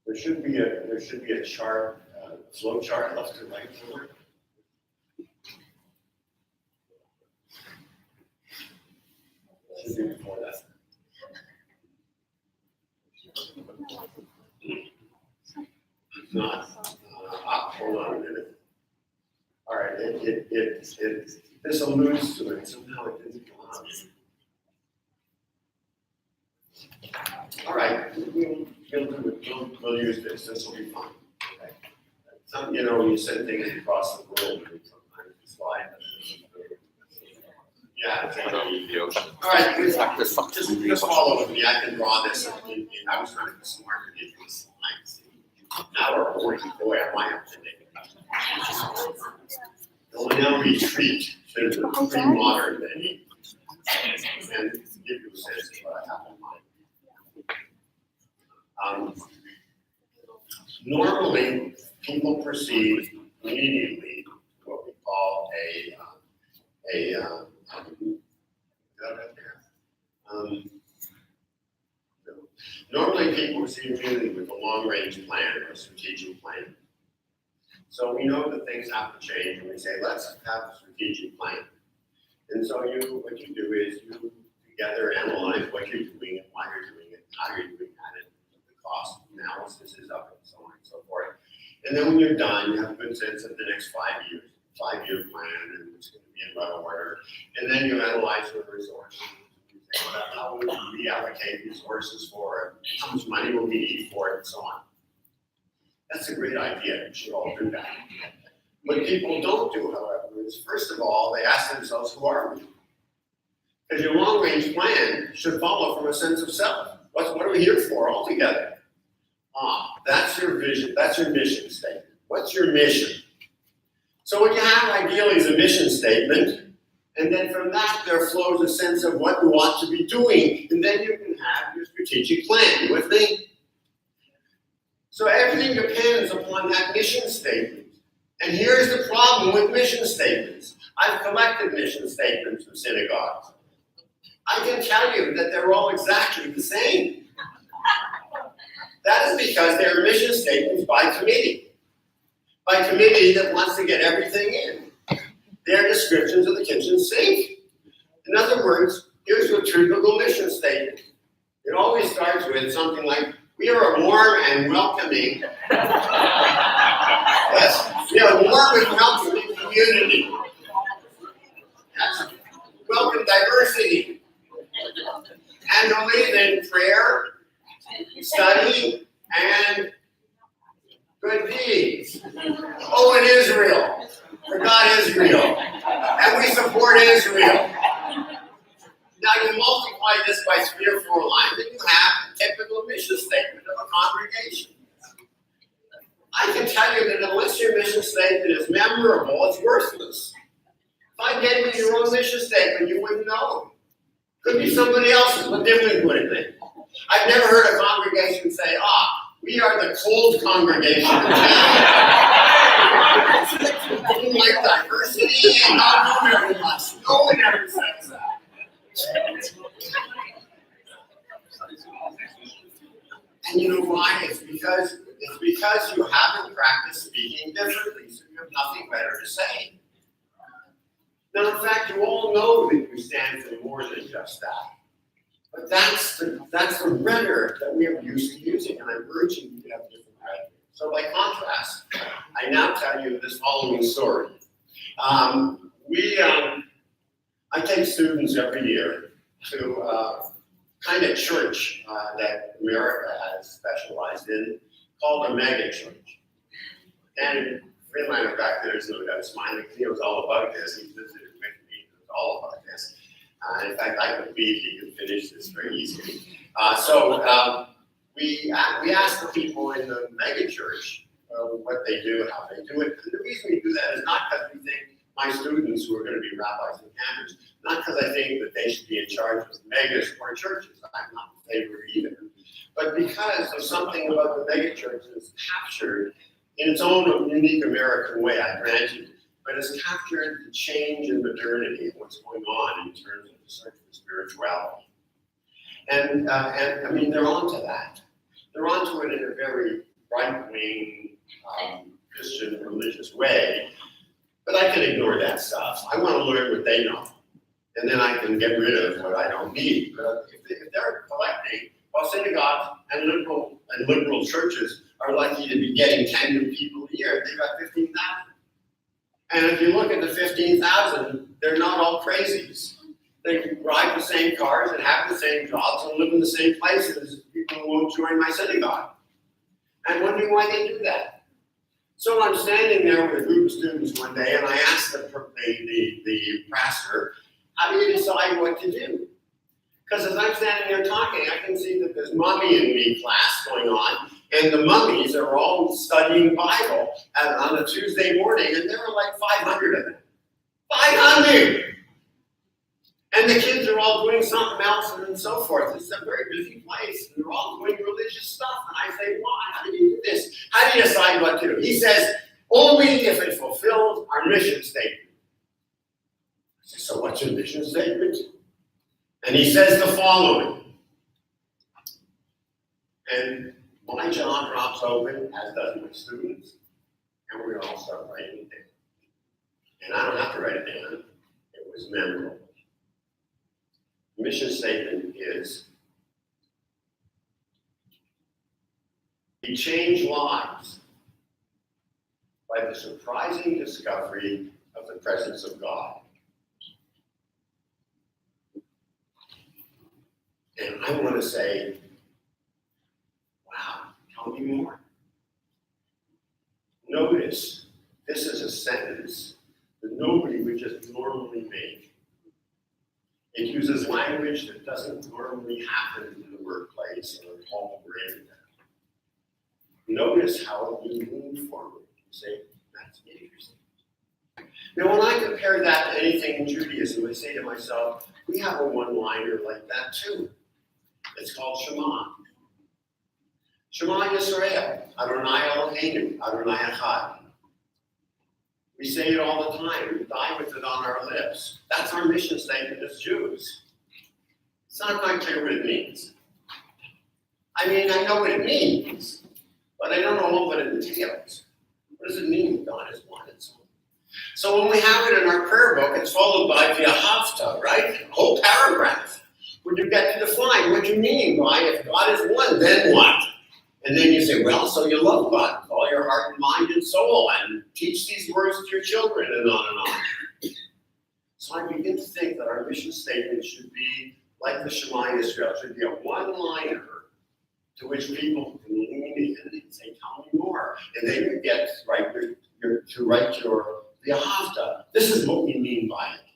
There should be a chart, flow chart left to right forward. Should be before that. Not. Hold on a minute. All right, this alludes to it. Somehow it didn't come out. All right, we'll use this. This will be fun. Okay. Some, you send things across the world and sometimes you slide. Yeah, all right, just follow with me. I can draw this. I was trying to be smart and get these slides. Now we're boring. Boy, am I up to date. We'll now retreat to the pre-modern day and give you a sense of what I have in mind. Normally, people perceive immediately what we call normally people perceive immediately with a long-range plan or a strategic plan. So we know that things have to change, and we say, let's have a strategic plan. And so what you do is you together analyze what you're doing and why you're doing it, how you're doing that, and the cost analysis is of it, and so on and so forth. And then when you're done, you have a good sense of the next 5 years, 5-year plan, and it's going to be in what order. And then you analyze your resources. You say, well, how would we reallocate resources for it? How much money will we need for it, and so on. That's a great idea. You should all do that. What people don't do, however, is first of all, they ask themselves, who are we? Because your long-range plan should follow from a sense of self. What are we here for altogether? That's your vision. That's your mission statement. What's your mission? So what you have ideally is a mission statement, and then from that there flows a sense of what you ought to be doing, and then you can have your strategic plan. You with me? So everything depends upon that mission statement. And here's the problem with mission statements. I've collected mission statements from synagogues. I can tell you that they're all exactly the same. That is because they're mission statements by committee. By committee that wants to get everything in. They're descriptions of the kitchen sink. In other words, here's a typical mission statement. It always starts with something like, we are a warm and welcoming, yes, we are a warm and welcoming community. That's welcome diversity. And believe in prayer, study, and good deeds. Oh, and Israel. For God is real. And we support Israel. Now you multiply this by 3 or 4 lines, and you have a typical mission statement of a congregation. I can tell you that unless your mission statement is memorable, it's worthless. If I gave you your own mission statement, you wouldn't know. Could be somebody else's, but different would it be? I've never heard a congregation say, we are the cold congregation. We like diversity and not know very much. No one ever says that. And you know why? It's because you haven't practiced speaking differently, so you have nothing better to say. Now, in fact, you all know that we stand for more than just that. But that's the rhetoric that we are used to using, and I'm urging you to have different rhetoric. So by contrast, I now tell you this following story. I take students every year to a kind of church that America has specialized in, called a mega church. And Freelander back there is no doubt smiling. He knows all about this. He visited with me. He knows all about this. In fact, I believe he could finish this very easily. We ask the people in the mega church what they do, how they do it. And the reason we do that is not because we think my students who are going to be rabbis and cantors, not because I think that they should be in charge of megas or churches. I'm not in favor of either. But because of something about the mega church that's captured in its own unique American way, I grant you, but has captured the change in modernity and what's going on in terms of the search for spirituality. And I mean, they're onto that. They're onto it in a very right-wing Christian religious way. But I can ignore that stuff. I want to learn what they know. And then I can get rid of what I don't need. But if they're collecting, well, synagogues and liberal churches are likely to be getting 10 new people a year. They've got 15,000. And if you look at the 15,000, they're not all crazies. They drive the same cars and have the same jobs and live in the same places as people who won't join my synagogue. I'm wondering why they do that. So I'm standing there with a group of students one day, and I asked the pastor, how do you decide what to do? Because as I'm standing there talking, I can see that there's mommy and me class going on, and the mummies are all studying Bible on a Tuesday morning, and there were like 500 of them. 500! And the kids are all doing something else and so forth. It's a very busy place, and they're all doing religious stuff. And I say, why? How do you do this? How do you decide what to do? He says, only if it fulfills our mission statement. I say, so what's your mission statement? And he says the following. And my jaw drops open, as does my students, and we all start writing it down. And I don't have to write it down. It was memorable. The mission statement is, we change lives by the surprising discovery of the presence of God. And I want to say, wow, tell me more. Notice, this is a sentence that nobody would just normally make. It uses language that doesn't normally happen in the workplace or home or anywhere. Notice how you move forward. You say, that's interesting. Now, when I compare that to anything in Judaism, I say to myself, we have a one-liner like that too. It's called Shema. Shema Yisrael, Adonai Eloheinu, Adonai Echad. We say it all the time. We die with it on our lips. That's our mission statement as Jews. It's not quite clear what it means. I mean, I know what it means, but I don't know what it entails. What does it mean God is one and so on? So when we have it in our prayer book, it's followed by the Ahavta, right? A whole paragraph. When you get to define what you mean by if God is one, then what? And then you say, well, so you love God with all your heart and mind and soul, and teach these words to your children, and on and on. So I begin to think that our mission statement should be like the Shema Yisrael. It should be a one-liner to which people can lean in and say, tell me more. And then you get to write your Ahavta. This is what we mean by it.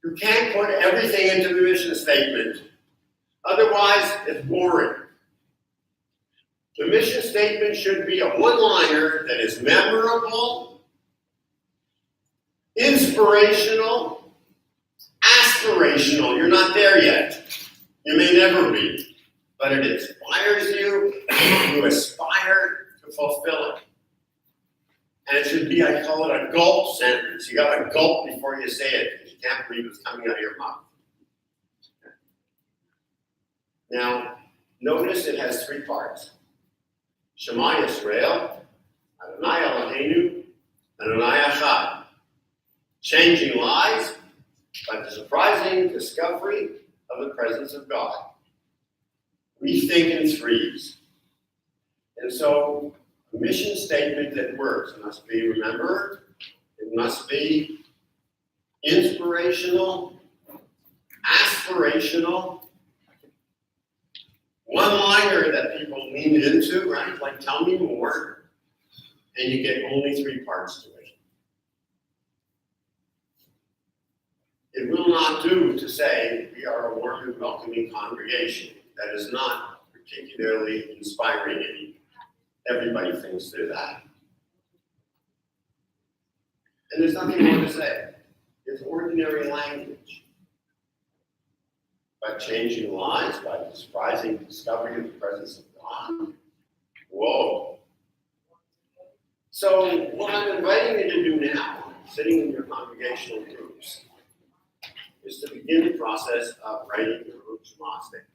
You can't put everything into the mission statement. Otherwise, it's boring. The mission statement should be a one-liner that is memorable, inspirational, aspirational. You're not there yet. You may never be. But it inspires you. You aspire to fulfill it. And it should be, I call it a gulp sentence. You got to gulp before you say it, because you can't believe it's coming out of your mouth. Now, notice it has three parts. Shema Yisrael, Adonai Eloheinu, Adonai Echad. Changing lives by the surprising discovery of the presence of God. We think in threes. And so, a mission statement that works must be, remember, it must be inspirational, aspirational, one-liner that people lean into, right? Like, tell me more. And you get only three parts to it. It will not do to say we are a warm and welcoming congregation. That is not particularly inspiring. Everybody thinks they're that. And there's nothing more to say. It's ordinary language. By changing lives, by the surprising discovery of the presence of God. Whoa. So what I'm inviting you to do now, sitting in your congregational groups, is to begin the process of writing your own Shema statement.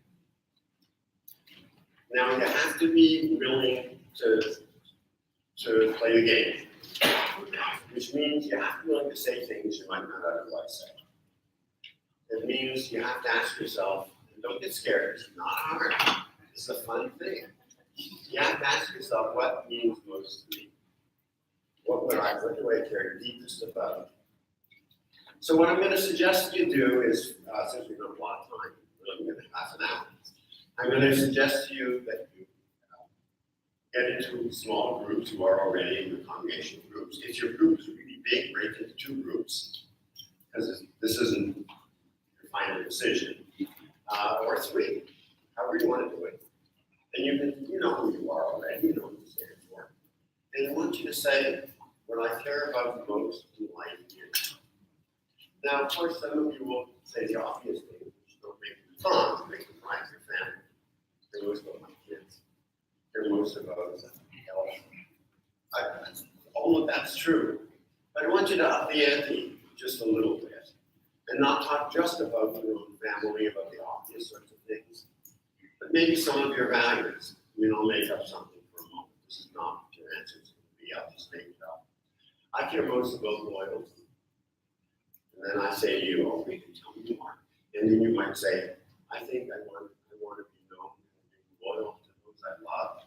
Now you have to be willing to play the game, which means you have to be willing to say things you might not otherwise say. It means you have to ask yourself, and don't get scared, it's not hard, it's a fun thing. You have to ask yourself what means most to me. What do I care deepest about? So what I'm going to suggest you do is, since we don't have a lot of time, we're looking at half an hour, I'm going to suggest to you that you get into small groups who are already in your congregational groups. If your group is really big, break into two groups, because this isn't your final decision, or three, however you want to do it. And you know who you are already, you know what you stand for. And I want you to say, what I care about most in life is. Now, of course, some of you will say the obvious thing, which don't make you fun, make you find your family. They're most of my kids. They're most of us. All of that's true. But I want you to up the ante just a little bit and not talk just about your own family, about the obvious sorts of things, but maybe some of your values. I'll make up something for a moment. This is not what your answer is going to be. I'll just make it up. I care most about loyalty. And then I say to you, oh, we can tell me more. And then you might say, I think I want to be known and be loyal to those I love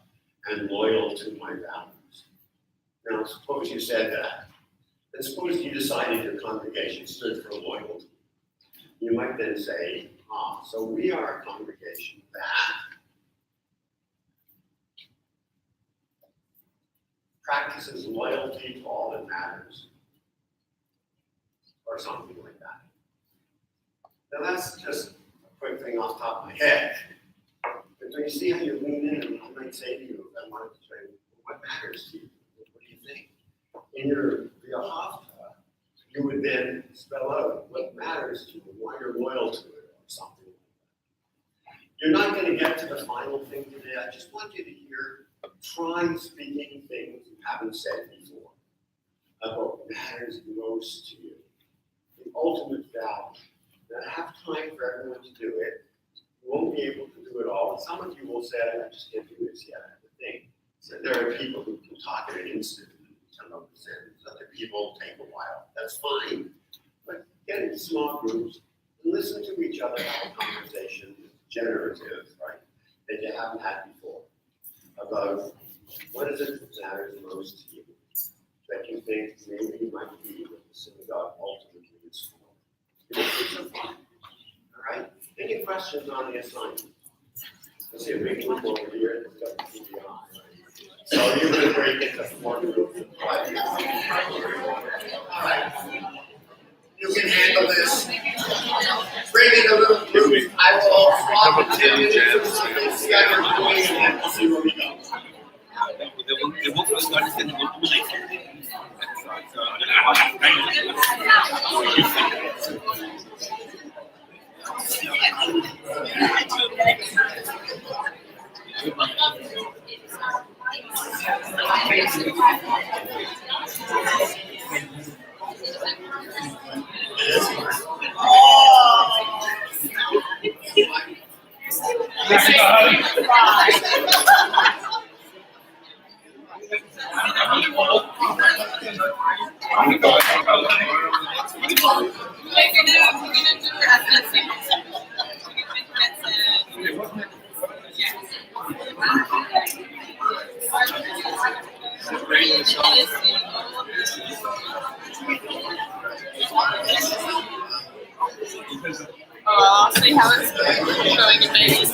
and loyal to my values. Now, suppose you said that. And suppose you decided your congregation stood for loyalty. You might then say, so we are a congregation that practices loyalty to all that matters. Or something like that. Now that's just a quick thing off the top of my head. But do you see how you lean in? And I might say to you, if I wanted to say, what matters to you? What do you think? In your Ahavta, you would then spell out what matters to you, why you're loyal to it, or something like that. You're not going to get to the final thing today, I just want you to try speaking things you haven't said before about what matters most to you. The ultimate value. Now, I have time for everyone to do it. You won't be able to do it all. And some of you will say, I just can't do this yet. I have to think. So there are people who can talk in an instant and come up with sentences. Other people take a while. That's fine. But get into small groups and listen to each other have a conversation, generative, right, that you haven't had before, about what is it that matters most to you, that you think maybe might be what the synagogue ultimately is for. It's so fun. All right? Any questions on the assignment? Let's see a big group over here. So you're going to break into 4 groups. All right. You can handle this. Bring in a little group. I will swap the 10 minutes of the see how you're doing and then see where we go. The book was started in the book I'll see how it's going in Vegas.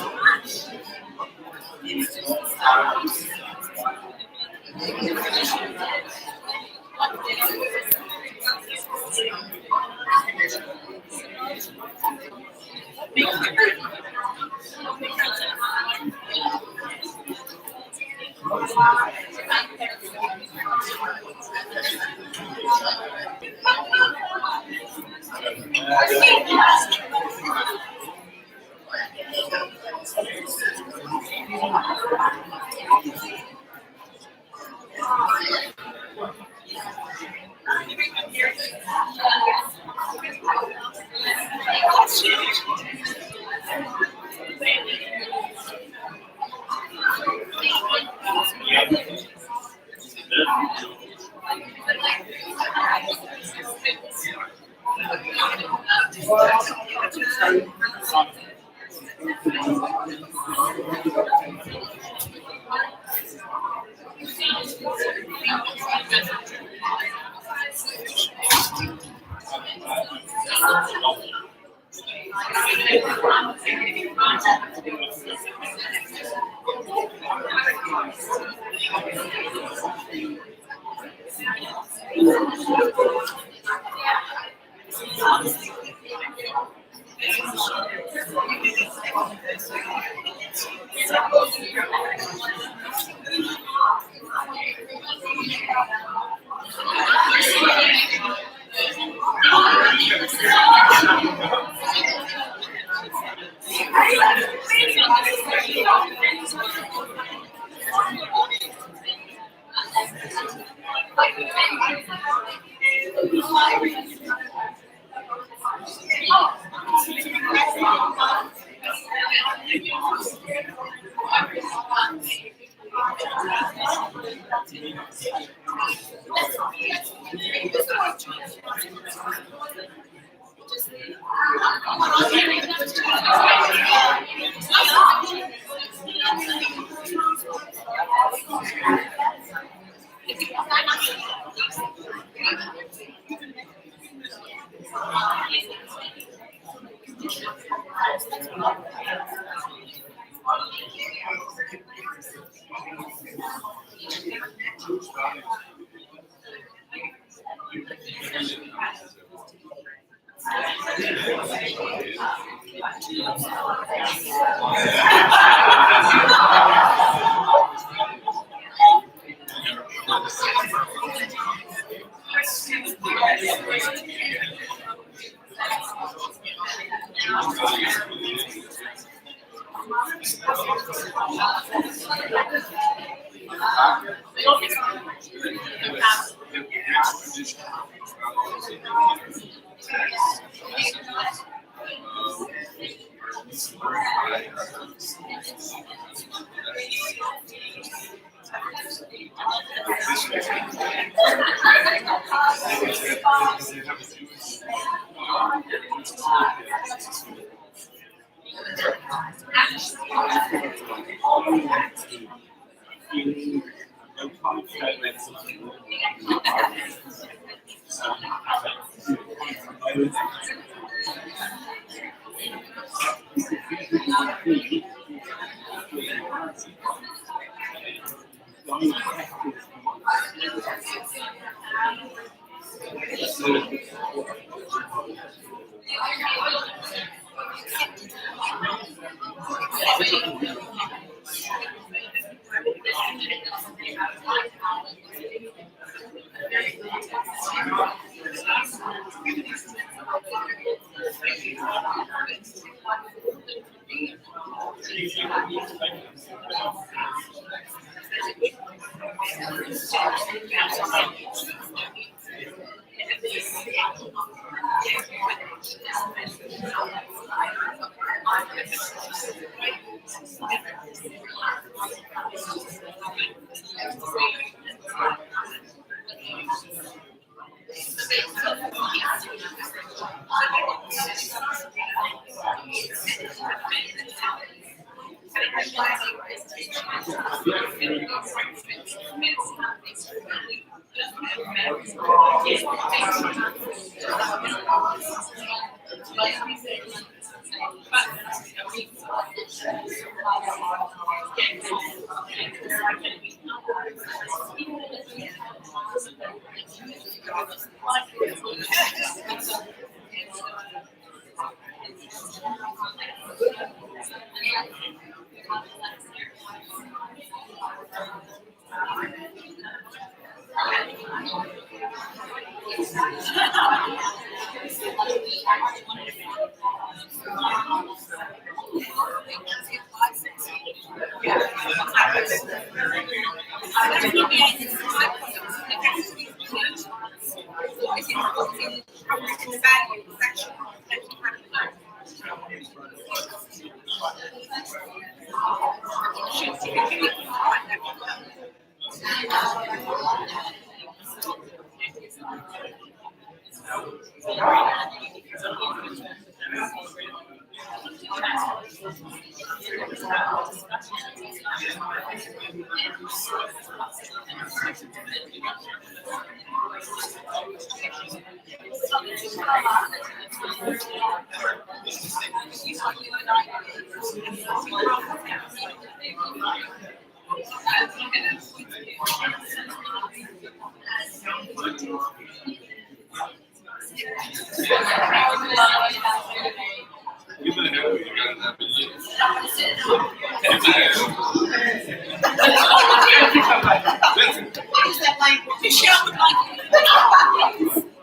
What is that language? Michelle would like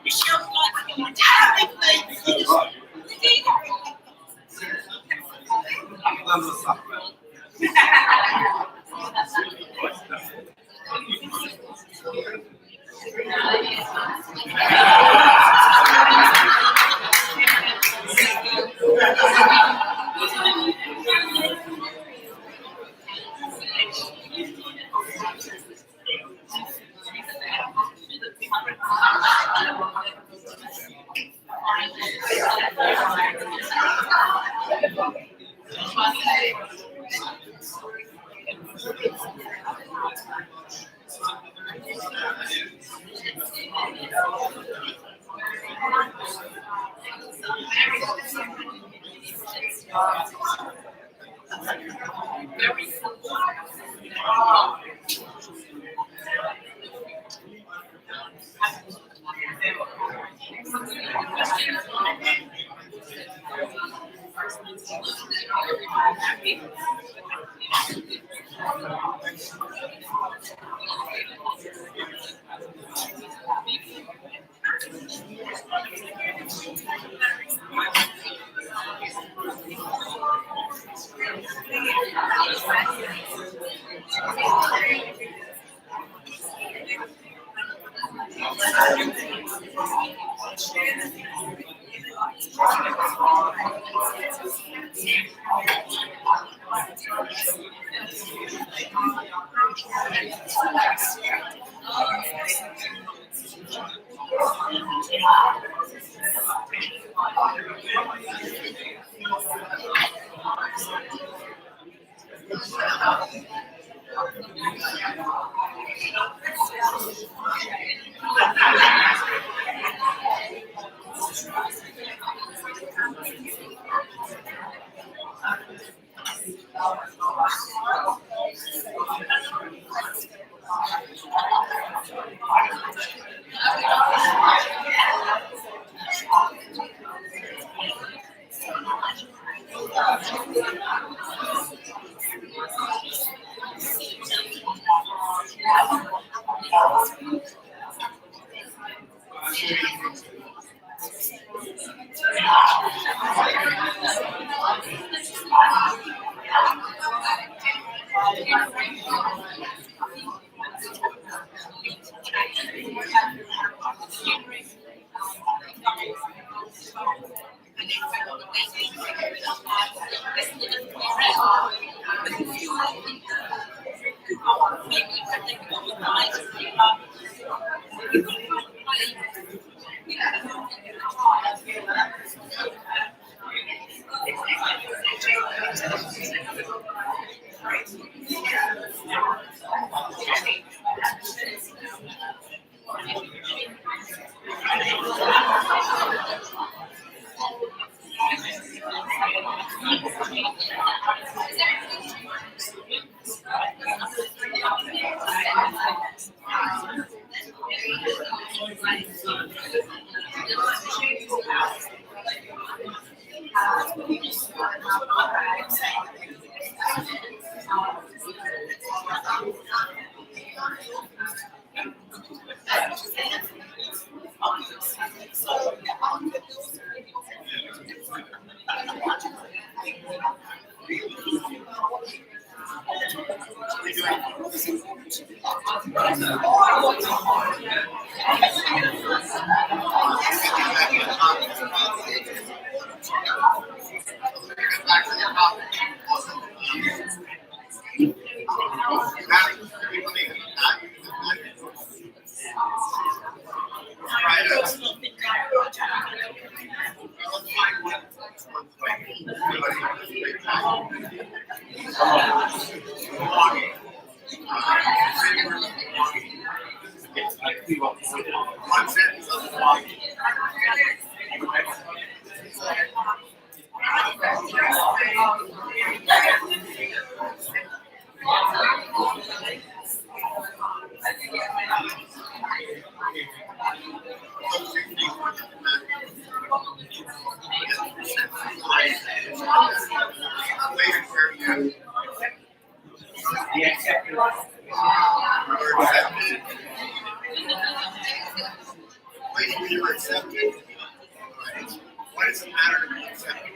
Michelle would like One sentence on the block. Waiting for your acceptance. Why does it matter to be accepted?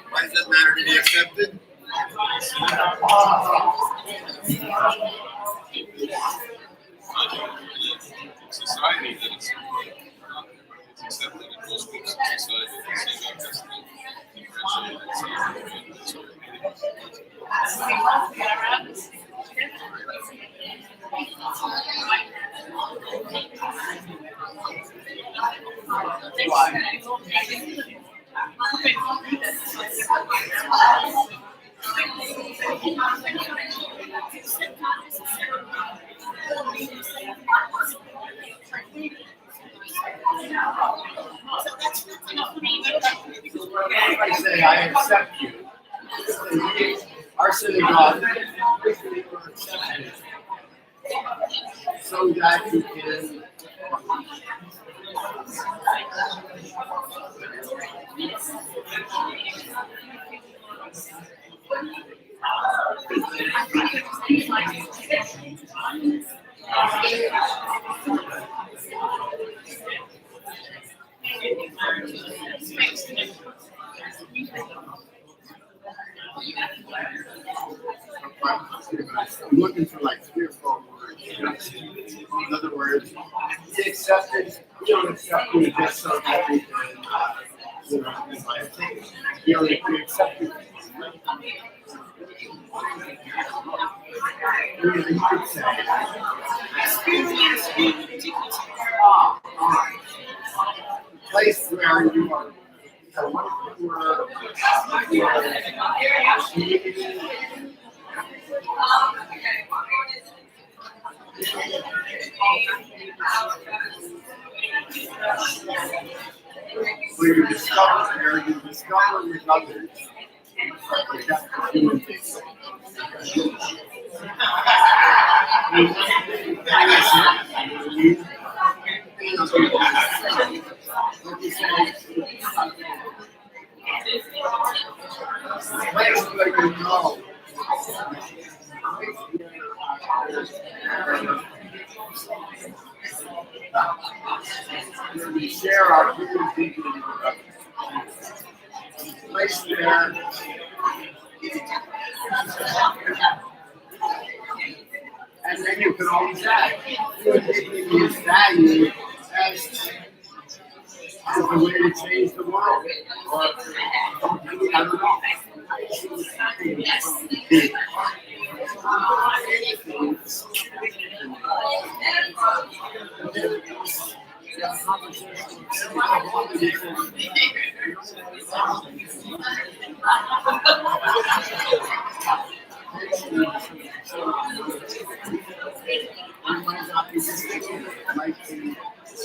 Why does it matter to be accepted? Society that it's accepted in most books of society. Anybody say, I accept you. Our synagogue, so that you can. I'm looking for like 3 or 4 words. In other words, he accepted, you don't accept me just so that we can, you know, we accepted. You could say, all right. Place where you are. Where you discover with others. That's the human thing. Place where you know. Where we share our human dignity with others. Place there. And then you can always add. Human dignity is valued as the way to change the world. Or, I mean, I don't know.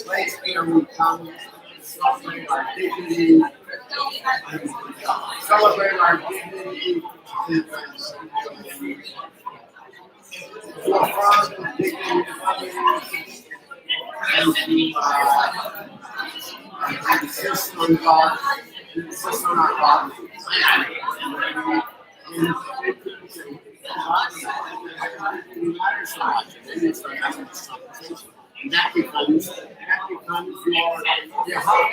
Place where we come, celebrate our dignity, forefront of dignity of others, and to insist on God, insist on our God. And that becomes your heart.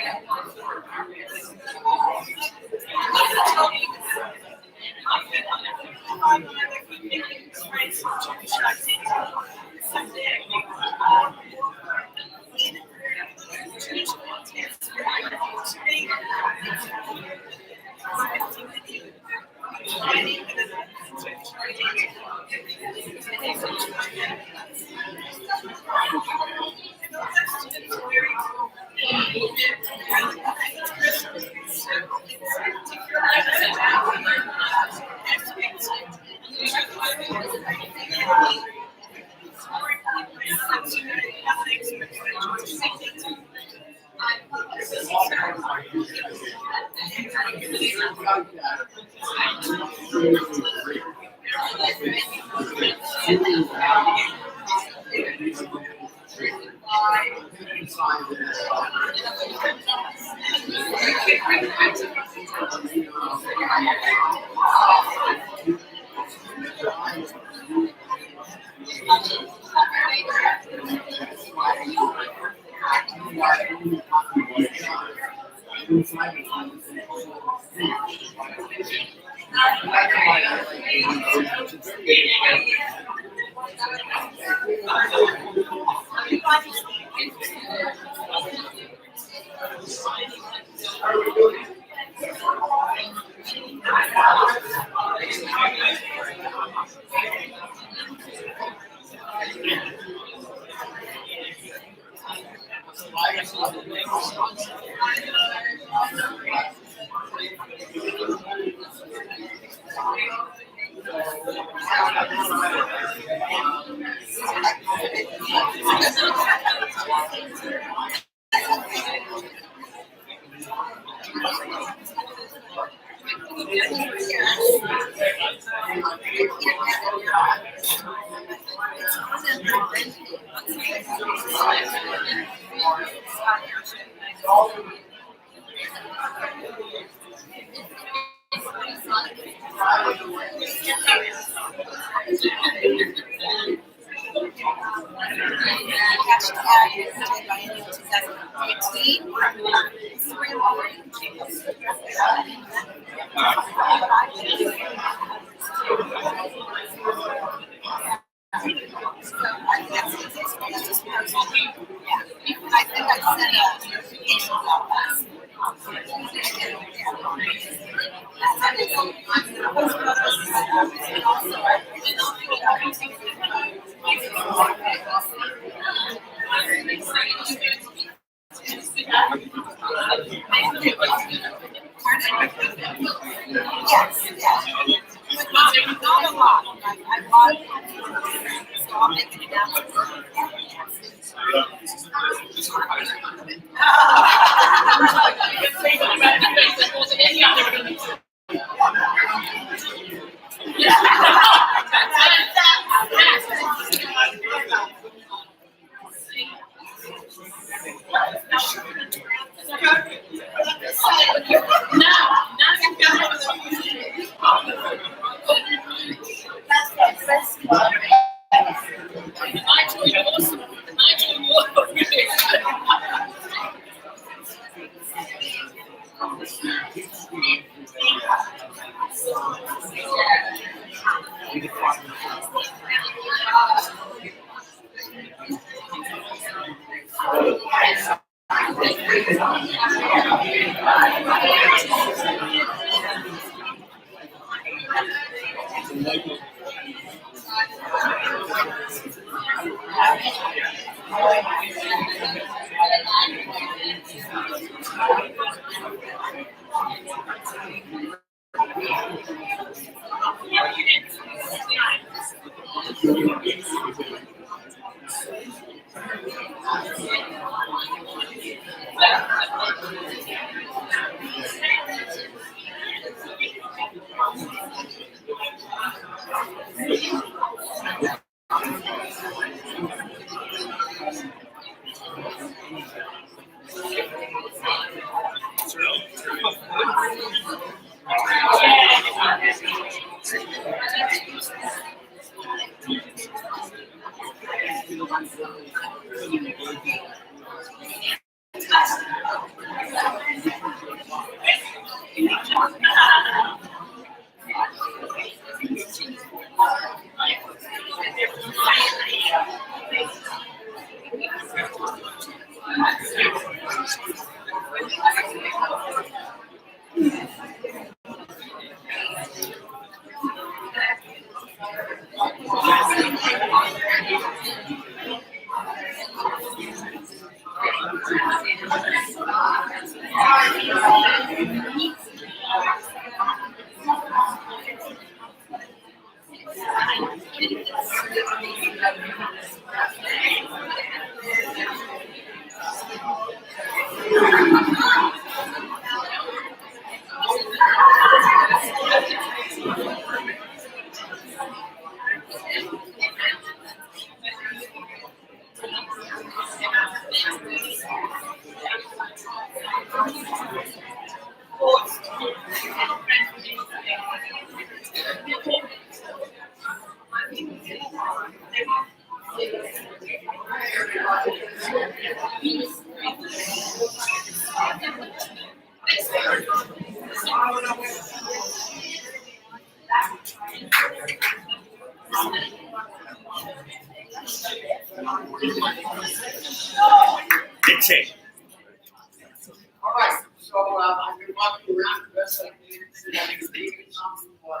I'm making it out. Dictate. All right, so I've been walking around the best I can, see if I can make something for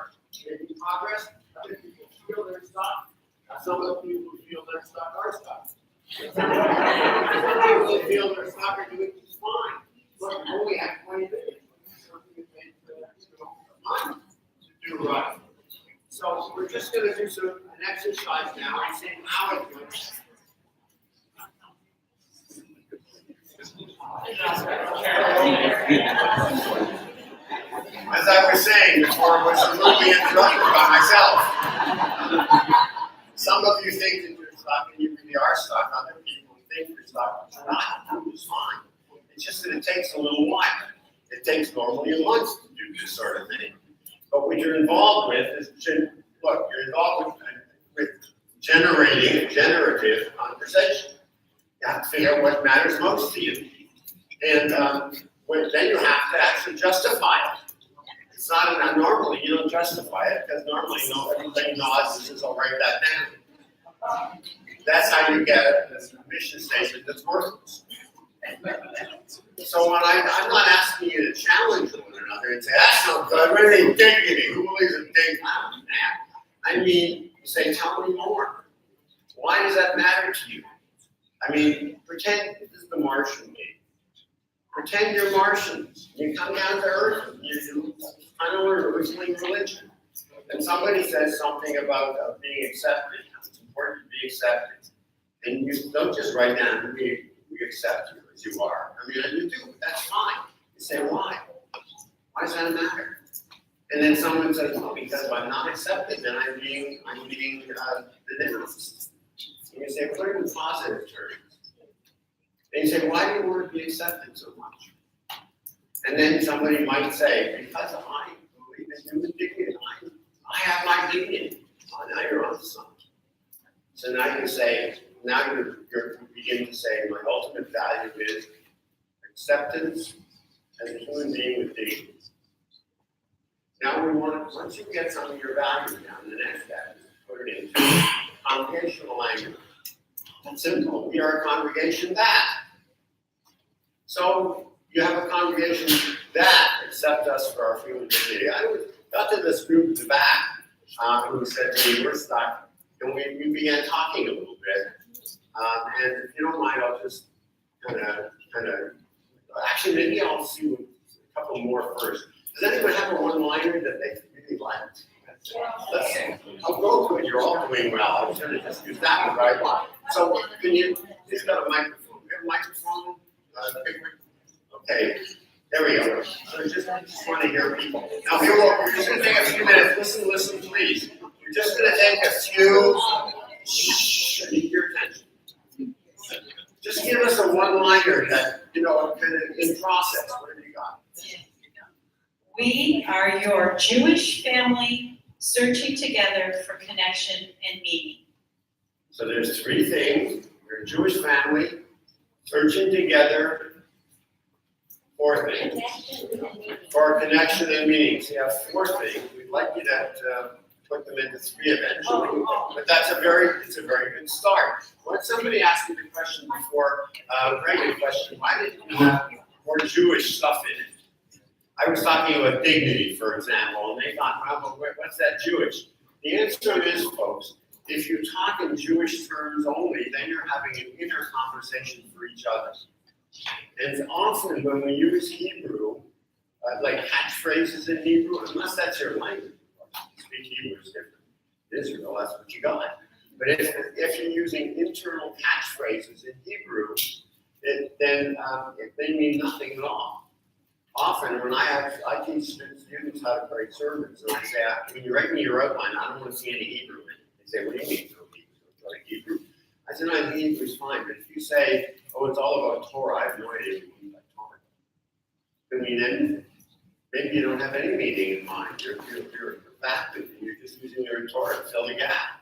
making progress. Other people feel their stuff. Some of the people who feel their stuff are stuck. Some people feel their stuff are doing just fine. Look, we only have 20 minutes. Something that they month to do right. So we're just going to do an exercise now and see how it goes. As I was saying before, I was rudely interrupted by myself. Some of you think that you're stuck and you really are stuck. Other people think you're stuck, but you're not. It's fine. It's just that it takes a little while. It takes normally a month to do this sort of thing. But what you're involved with is, look, you're involved with generative conversation. You have to figure out what matters most to you. And then you have to actually justify it. It's not normally you don't justify it because normally everybody nods and says, "I'll write that down." That's how you get this mission statement that's worthless. So when I'm not asking you to challenge one another and say, "That's not good. What are they dignity? Who believes in dignity?" I mean, you say, "Tell me more. Why does that matter to you?" I mean, pretend this is the Martian game. Pretend you're Martians. You come down to Earth. You kind of learn Muslim religion. and somebody says something about being accepted, it's important to be accepted. And you don't just write down, we accept you as you are. I mean, you do, but that's fine. You say, why? Why does that matter? And then someone says, well, because if I'm not accepted, then I'm being denounced. And you say, put it in positive terms. And you say, why do you want to be accepted so much? And then somebody might say, because I believe in human dignity. I have my dignity. Oh, now you're on to something. So now you say, now you begin to say, my ultimate value is acceptance as a human being with dignity. Now we want, once you get some of your values down, the next step is to put it into congregational language. It's simple. We are a congregation that. So you have a congregation that accept us for our human dignity. I got to this group in the back who said to me, we're stuck. And we began talking a little bit. And if you don't mind, I'll just kind of, actually, maybe I'll see a couple more first. Does anyone have a one-liner that they really liked? I'll go to it. You're all doing well. I was going to just use that one, right? So, can you? He's got a microphone. You have a microphone? Okay. There we go. So just want to hear people. Now, here we're just going to take a few minutes. Listen, please. We're just going to take a few. Shh. I need your attention. Just give us a one-liner that, kind of in process. What have you got? We are your Jewish family searching together for connection and meaning. So there's three things. We're a Jewish family searching together for things. For connection and meaning. So you have four things. We'd like you to put them into three eventually. But it's a very good start. When somebody asked me the question before, regular question, why didn't you have more Jewish stuff in it? I was talking about dignity, for example, and they thought, well, what's that Jewish? The answer is, folks, if you talk in Jewish terms only, then you're having an inner conversation for each other. And often when we use Hebrew, like catchphrases in Hebrew, unless that's your language, speak Hebrew is different. Israel, that's what you got. But if you're using internal catchphrases in Hebrew, then they mean nothing at all. Often, when I teach students how to write sermons, and I say, when you write me your outline, I don't want to see any Hebrew in it. They say, what do you mean, no Hebrew? I said, no, Hebrew is fine, but if you say, oh, it's all about Torah, I have no idea what you mean by Torah. I mean, then maybe you don't have any meaning in mind. You're factive, and you're just using your Torah to fill the gap.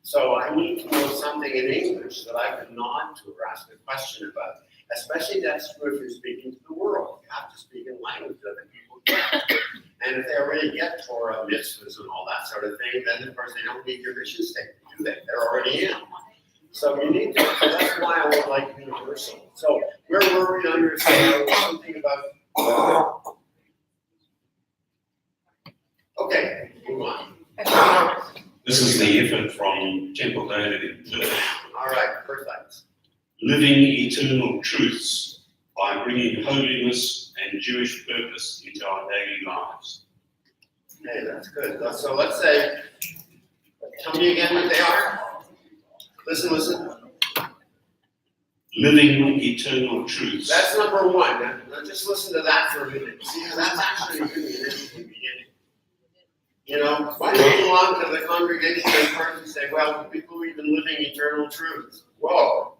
So I need to know something in English that I can nod to or ask a question about. Especially that's true if you're speaking to the world. You have to speak in language that other people get. And if they already get Torah, mitzvahs, and all that sort of thing, then of course they don't need your mission statement, do they? They're already in. So you need to, so that's why I would like universal. So where were we on your scale? Something about, okay, move on. This is the effort from Temple David in Perth. All right, perfect. Living eternal truths by bringing holiness and Jewish purpose into our daily lives. Okay, that's good. So let's say, tell me again what they are. Listen. Living eternal truths. That's number one. Now just listen to that for a minute. See, that's actually a good beginning. Why don't you belong to the congregation in part and say, well, we believe in living eternal truths. Whoa.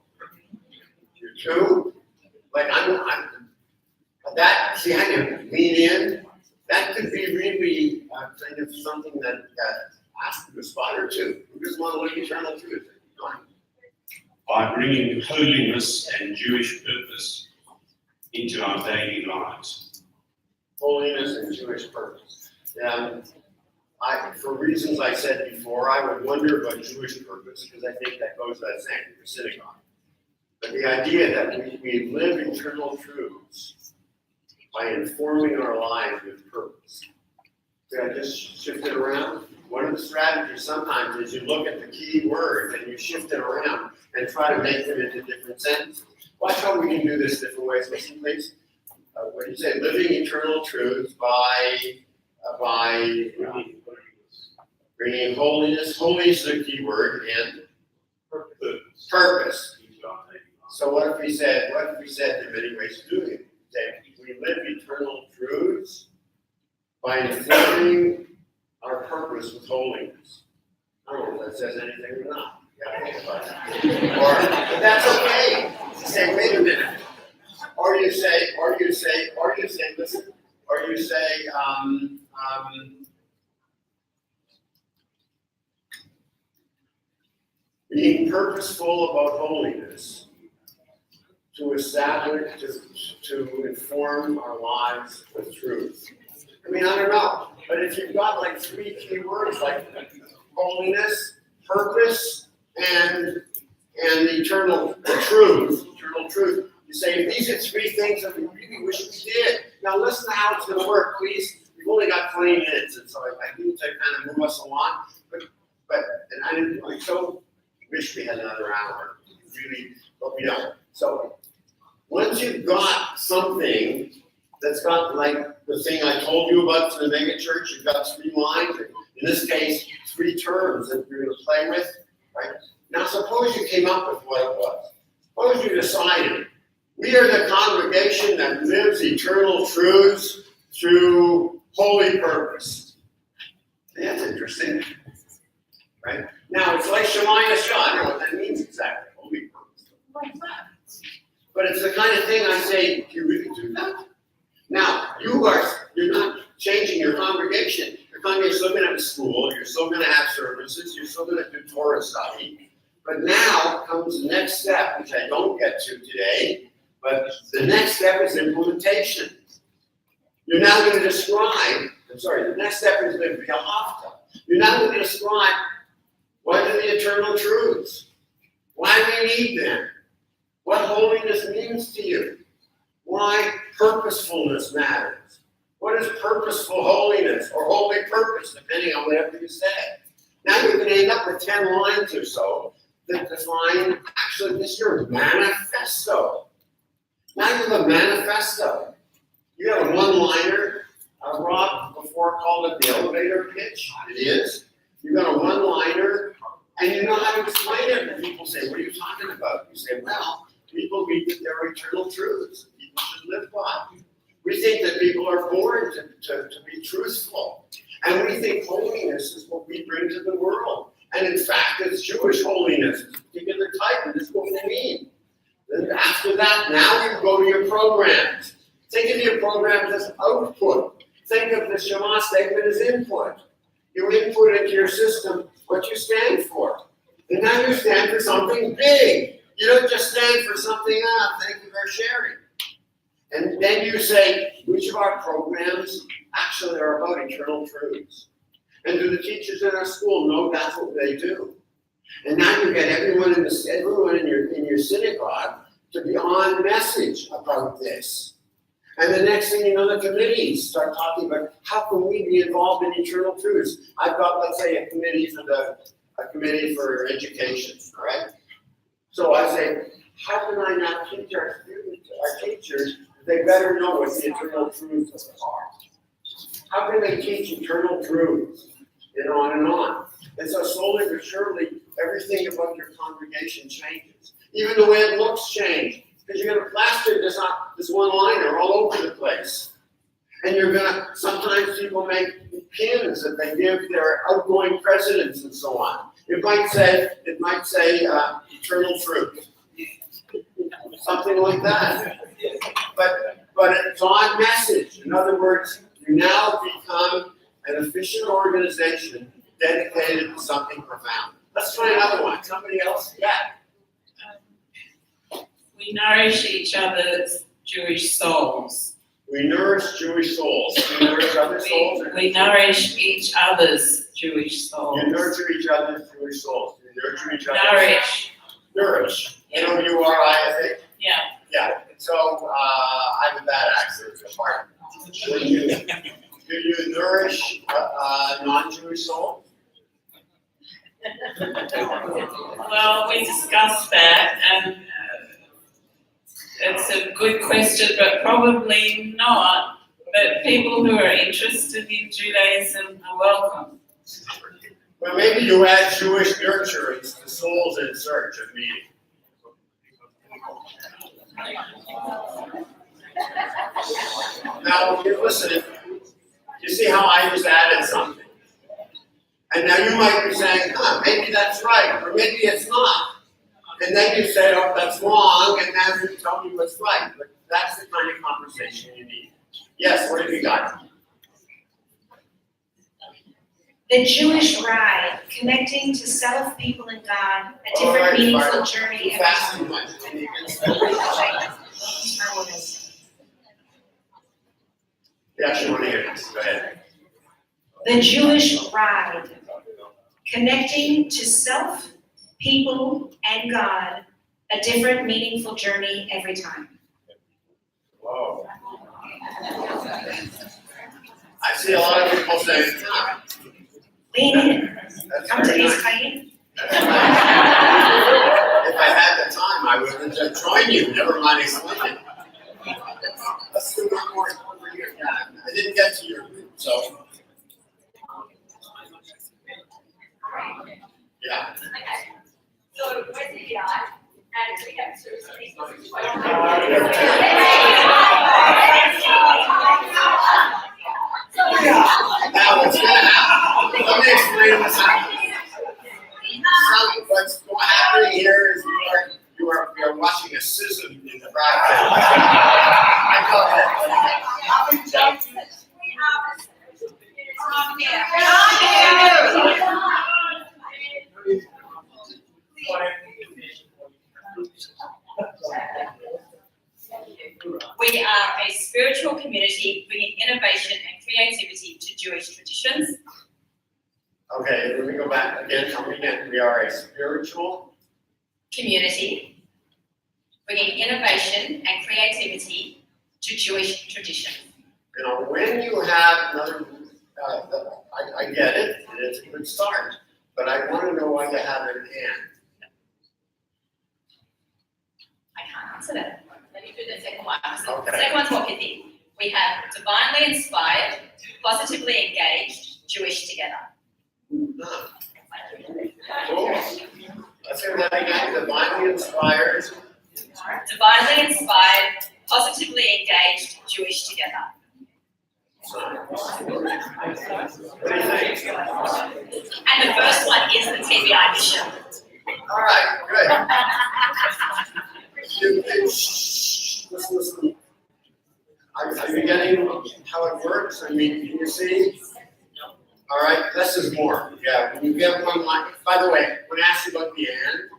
You're true? Like, I'm that, see how you lean in? That could be really kind of something that asks you to spot or two. We just want to live eternal truths. By bringing holiness and Jewish purpose into our daily lives. Holiness and Jewish purpose. For reasons I said before, I would wonder about Jewish purpose because I think that goes without saying for synagogue. But the idea that we live eternal truths by informing our lives with purpose. Did I just shift it around? One of the strategies sometimes is you look at the key words and you shift it around and try to make them into different sentences. Watch how we can do this different ways. Listen, please. What do you say? Living eternal truths by Bringing holiness, holiness is a key word, and Purpose purpose. into our daily life. So what if we said there are many ways of doing it? That we live eternal truths by informing our purpose with holiness. I don't know if that says anything or not. You gotta think about that. But that's okay. You say, wait a minute. Or you say, listen, or you say, being purposeful about holiness to establish, to inform our lives with truth. I mean, I don't know, but if you've got like 3 key words like holiness, purpose, and eternal truth, you say these are 3 things that we really wish we did. Now listen to how it's going to work, please. We've only got 20 minutes, and so I need to kind of move us along. But I so wish we had another hour, really, but we don't. So once you've got something that's got like the thing I told you about for the mega church, you've got 3 lines, or in this case, 3 terms that you're going to play with, right? Now suppose you came up with what it was. Suppose you decided, we are the congregation that lives eternal truths through holy purpose. That's interesting, right? Now, it's like Shemayah Shah. I don't know what that means exactly, holy purpose. But it's the kind of thing I say, do you really do that? Now, you're not changing your congregation. Your congregation is still going to have a school, you're still going to have services, you're still going to do Torah study. But now comes the next step, which I don't get to today, but the next step is implementation. You're now going to describe, the next step is the V'ahavta. You're now going to describe what are the eternal truths? Why do you need them? What holiness means to you? Why purposefulness matters? What is purposeful holiness or holy purpose, depending on whatever you say? Now you're going to end up with 10 lines or so that define, actually, this is your manifesto. Now you have a manifesto. You have a one-liner. Rob before called it the elevator pitch. It is. You've got a one-liner, and you know how to explain it. And people say, what are you talking about? You say, well, we believe that there are eternal truths people should live by. We think that people are born to be truthful. And we think holiness is what we bring to the world. And in fact, it's Jewish holiness. It's a particular type, and this is what we mean. Then after that, now you go to your programs. Think of your programs as output. Think of the Shema statement as input. You input into your system what you stand for. And now you stand for something big. You don't just stand for something, thank you for sharing. And then you say, which of our programs actually are about eternal truths? And do the teachers in our school know that's what they do? And now you get everyone in your synagogue to be on message about this. And the next thing you know, the committees start talking about how can we be involved in eternal truths. I've got, let's say, a committee for education, all right? So I say, how can I now teach our students, our teachers, they better know what the eternal truths are? How can they teach eternal truths? And on and on. And so slowly but surely, everything about your congregation changes. Even the way it looks changes. Because you're going to plaster this one-liner all over the place. And you're going to, sometimes people make pins that they give their outgoing presidents and so on. It might say eternal truth. Something like that. But it's on message. In other words, you now become an efficient organization dedicated to something profound. Let's try another one. Somebody else? Yeah. We nourish each other's Jewish souls. We nourish Jewish souls. We nourish other souls. We nourish each other's Jewish souls. You nurture each other's Jewish souls. You nurture each other's. Nourish. Nourish. N-O-U-R-I, I think. Yeah. Yeah. So I have a bad accent. Do you nourish non-Jewish souls? Well, we discussed that, and it's a good question, but probably not. But people who are interested in Judaism are welcome. Well, maybe you add Jewish nurturance to souls in search of meaning. Now, you listen, you see how I just added something? And now you might be saying, maybe that's right, or maybe it's not. And then you say, oh, that's wrong, and then you tell me what's right. But that's the kind of conversation you need. Yes, what have you got? The Jewish ride, connecting to self, people, and God, a different All right, meaningful fine. journey Too every fast, time. too much. And you can say, yes, you want to hear this. Go ahead. The Jewish ride, connecting to self, people, and God, a different meaningful journey every time. Whoa. I see a lot of people saying, Lean in. that's Come to very East nice. Cayenne. That's right. If I had the time, I would have just joined you, never mind explaining. Let's do one more over here. Yeah, I didn't get to your group, so. Yeah. So, where's the guy? And we have Now, what's gonna happen? Let me explain what's happening. So, what's happening here is we are watching a schism in the background. I call that. We are a spiritual community bringing innovation and creativity to Jewish traditions. Okay, let me go back again. Tell me again. We are a spiritual. Community bringing innovation and creativity to Jewish traditions. You know, when you have another, I get it, and it's a good start, but I want to know why you have an and. I can't answer that. Let me do the second one. Okay. The second one's more pithy. We have divinely inspired, positively engaged, Jewish together. Huh. Cool. Let's hear that again. Divinely inspired. Divinely inspired, positively engaged, Jewish together. What do you think? And the first one is the TBI mission. All right, good. Listen. Are you getting how it works? I mean, can you see? All right, less is more. Yeah, when you get one line. By the way, when I ask you about the and,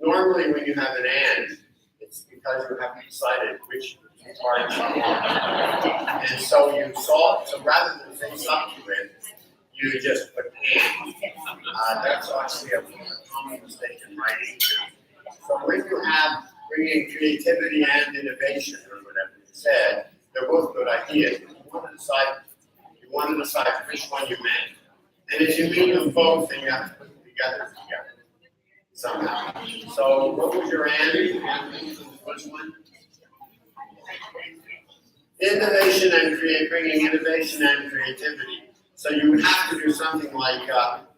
normally when you have an and, it's because you haven't decided which part you want. And so you solve, so rather than say something to it, you just put and. That's actually a common mistake in writing. So when you have bringing creativity and innovation, or whatever you said, they're both good ideas. But you want to decide which one you meant. And if you mean them both, then you have to put them together somehow. So what was your and? Which one? Innovation and bringing innovation and creativity. So you would have to do something like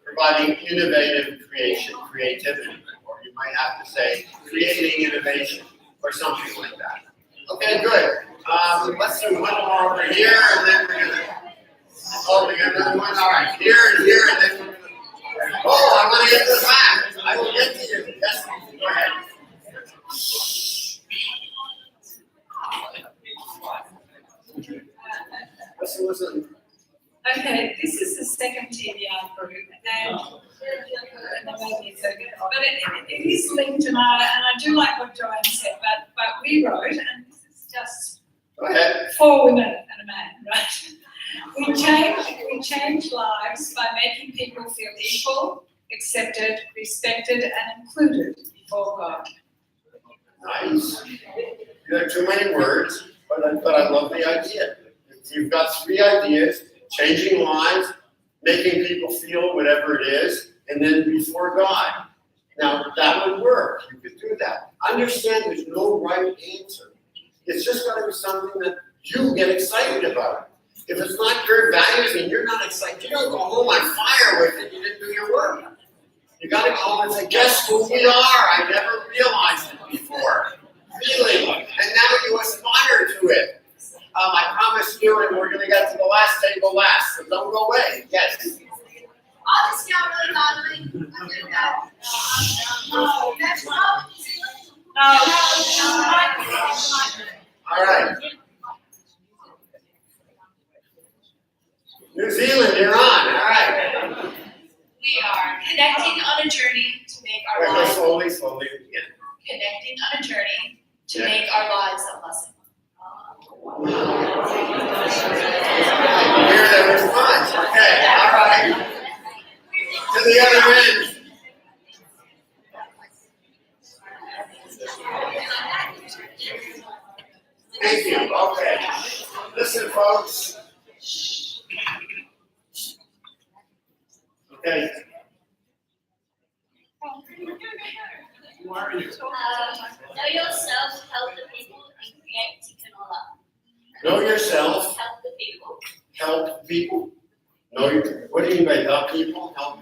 providing innovative creativity, or you might have to say creating innovation, or something like that. Okay, good. Let's do one more over here, and then we're gonna. Oh, we got another one. All right, here and here, and then we're gonna. Oh, I'm gonna get to the back. I will get to you. Yes, go ahead. Listen. Okay, this is the second TBI group, and it is linked, and I do like what Joanne said, but we wrote, and this is just Go ahead. 4 women and a man, right? We change lives by making people feel equal, accepted, respected, and included before God. Nice. You have too many words, but I love the idea. You've got 3 ideas: changing lives, making people feel whatever it is, and then before God. Now, that would work. You could do that. Understand there's no right answer. It's just got to be something that you get excited about. If it's not your values and you're not excited, you don't go home on fire with it, you didn't do your work. You gotta go home and say, guess who we are? I never realized it before. Feeling, and now you aspire to it. I promised you, and we're gonna get to the last table last, so don't go away. Yes. I'll just get really godly. I'm doing that. Next one. All right. New Zealand, you're on. All right. We are connecting on a journey to make our Wait, go lives, slowly, slowly again. connecting on a journey to Yeah. make our lives a blessing. Hear the response. Okay. All right. To the other end. Thank you. Okay. Listen, folks. Okay. Who are you? Know yourself, help the people, and create Tikanola. Know yourself. Help the people. Help people. Know your. What do you mean by help people? Help.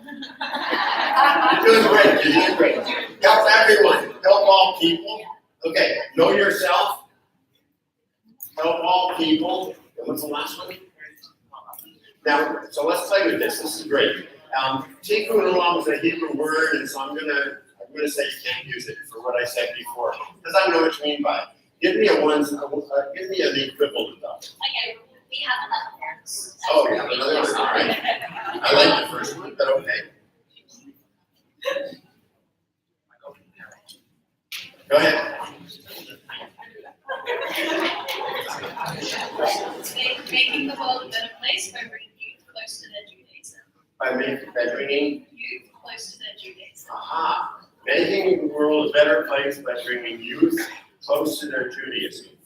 You're doing great. You're doing great. Help everyone. Help all people. Okay. Know yourself. Help all people. And what's the last one? Now, so let's play with this. This is great. Tikkun olam is a Hebrew word, and so I'm gonna say you can't use it for what I said before, because I don't know what you mean by it. Give me give me an equivalent of it. Okay, we have another one. Oh, you have another one. All right. I like the first one, but okay. Go ahead. Making the world a better place by bringing youth close to their Judaism. By bringing. Youth close to their Judaism. Aha. Making the world a better place by bringing youth close to their Judaism.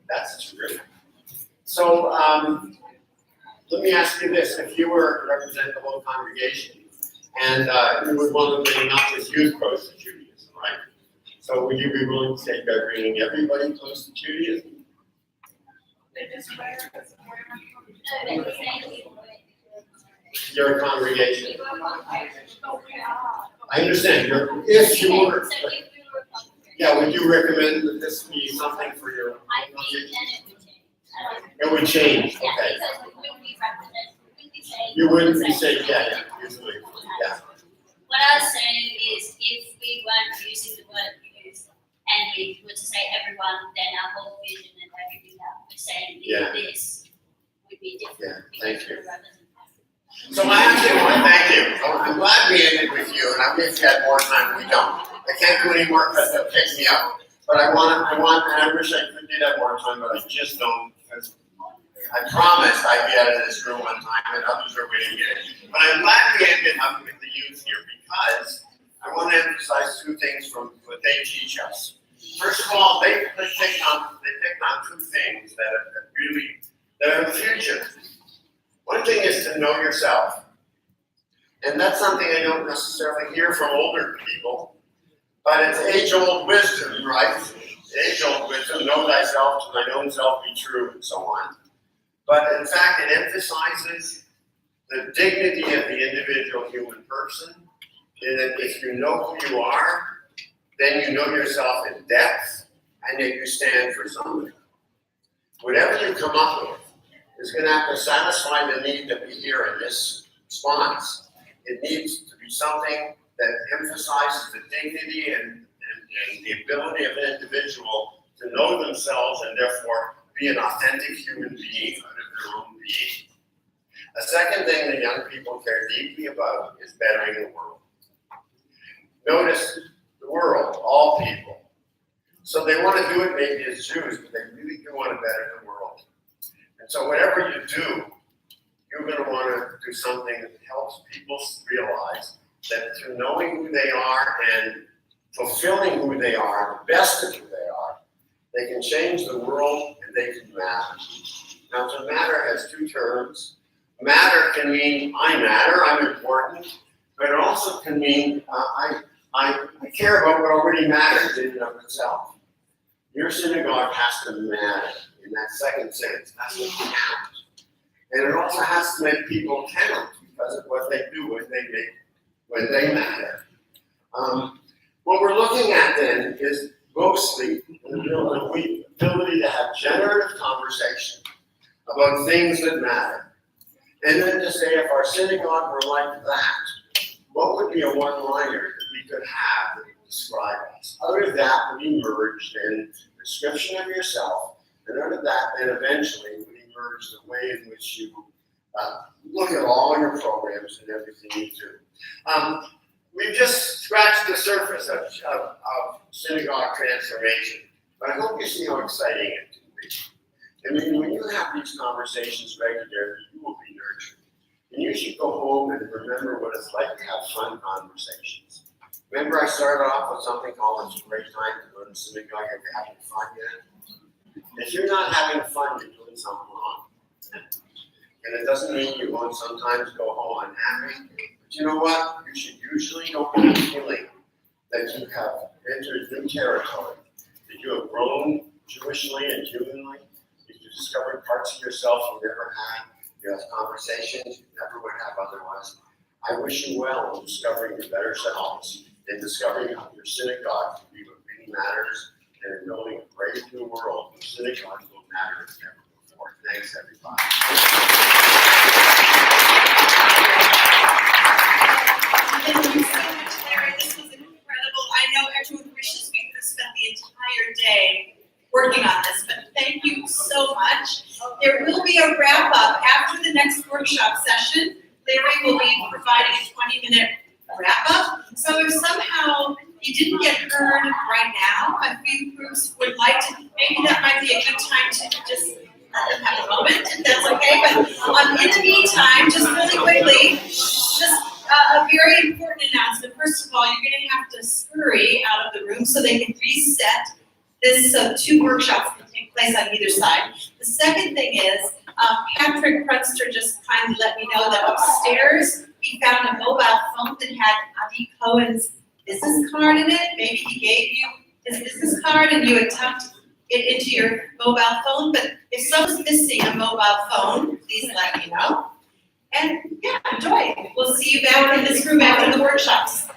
That's true. So let me ask you this: if you were to represent the whole congregation, and you would want to bring not just youth close to Judaism, right? So would you be willing to say by bringing everybody close to Judaism? Your congregation. I understand. If you were. Yeah, would you recommend that this be something for your congregation? It would change, okay. You wouldn't be saying, yeah, usually, yeah. What I was saying is, if we weren't using the word youth, and we were to say everyone, then our whole vision and everything that we're saying Yeah. in this would be different. Yeah, thank you. because we're representing. So I actually want to thank you. I'm glad we ended with you, and I wish we had more time. We don't. I can't do any more because they'll pick me up. But I want, and I wish I could have more time, but I just don't. Because I promised I'd be out of this room on time, and others are waiting here. But I'm glad we ended up with the youth here because I want to emphasize two things from what they teach us. First of all, they picked on two things that are the future. One thing is to know yourself. And that's something I don't necessarily hear from older people, but it's age-old wisdom, right? Age-old wisdom, know thyself, to thine own self be true, and so on. But in fact, it emphasizes the dignity of the individual human person, in that if you know who you are, then you know yourself in depth, and that you stand for something. Whatever you come up with is going to have to satisfy the need that we hear in this response. It needs to be something that emphasizes the dignity and the ability of an individual to know themselves and therefore be an authentic human being out of their own being. A second thing that young people care deeply about is bettering the world. Notice the world, all people. So they want to do it maybe as Jews, but they really do want to better the world. And so whatever you do, you're going to want to do something that helps people realize that through knowing who they are and fulfilling who they are, the best of who they are, they can change the world and they can matter. Now, to matter has two terms. Matter can mean I matter, I'm important, but it also can mean I care about what already matters in and of itself. Your synagogue has to matter. in that second sense. It has to count. And it also has to make people count because of what they do when they matter. What we're looking at then is mostly the ability to have generative conversation about things that matter. And then to say, if our synagogue were like that, what would be a one-liner that we could have that would describe us? Out of that would emerge then a description of yourself, and out of that then eventually would emerge the way in which you look at all your programs and everything you do. We've just scratched the surface of synagogue transformation, but I hope you see how exciting it can be. I mean, when you have these conversations regularly, you will be nurtured. And you should go home and remember what it's like to have fun conversations. Remember I started off with something called "It's a great time to go to synagogue." Are you having fun yet? If you're not having fun, you're doing something wrong. And it doesn't mean you won't sometimes go home unhappy. But you know what? You should usually go home feeling that you have entered new territory, that you have grown Jewishly and humanly, that you discovered parts of yourself you never had, you have conversations you never would have otherwise. I wish you well in discovering your better selves, in discovering how your synagogue can be what really matters, and in building a great new world where synagogue will matter as never before. Thanks, everybody. Thank you so much, Larry. This was incredible. I know everyone wishes we could have spent the entire day working on this, but thank you so much. There will be a wrap-up after the next workshop session. Larry will be providing a 20-minute wrap-up. So if somehow you didn't get heard right now, a few groups would like to, maybe that might be a good time to just let them have a moment, if that's okay. But in the meantime, just really quickly, just a very important announcement. First of all, you're going to have to scurry out of the room so they can reset this. So 2 workshops can take place on either side. The second thing is, Patrick Prunster just kindly let me know that upstairs he found a mobile phone that had Adi Cohen's business card in it. Maybe he gave you his business card and you had tucked it into your mobile phone. But if someone's missing a mobile phone, please let me know. And yeah, enjoy. We'll see you back in this room after the workshops.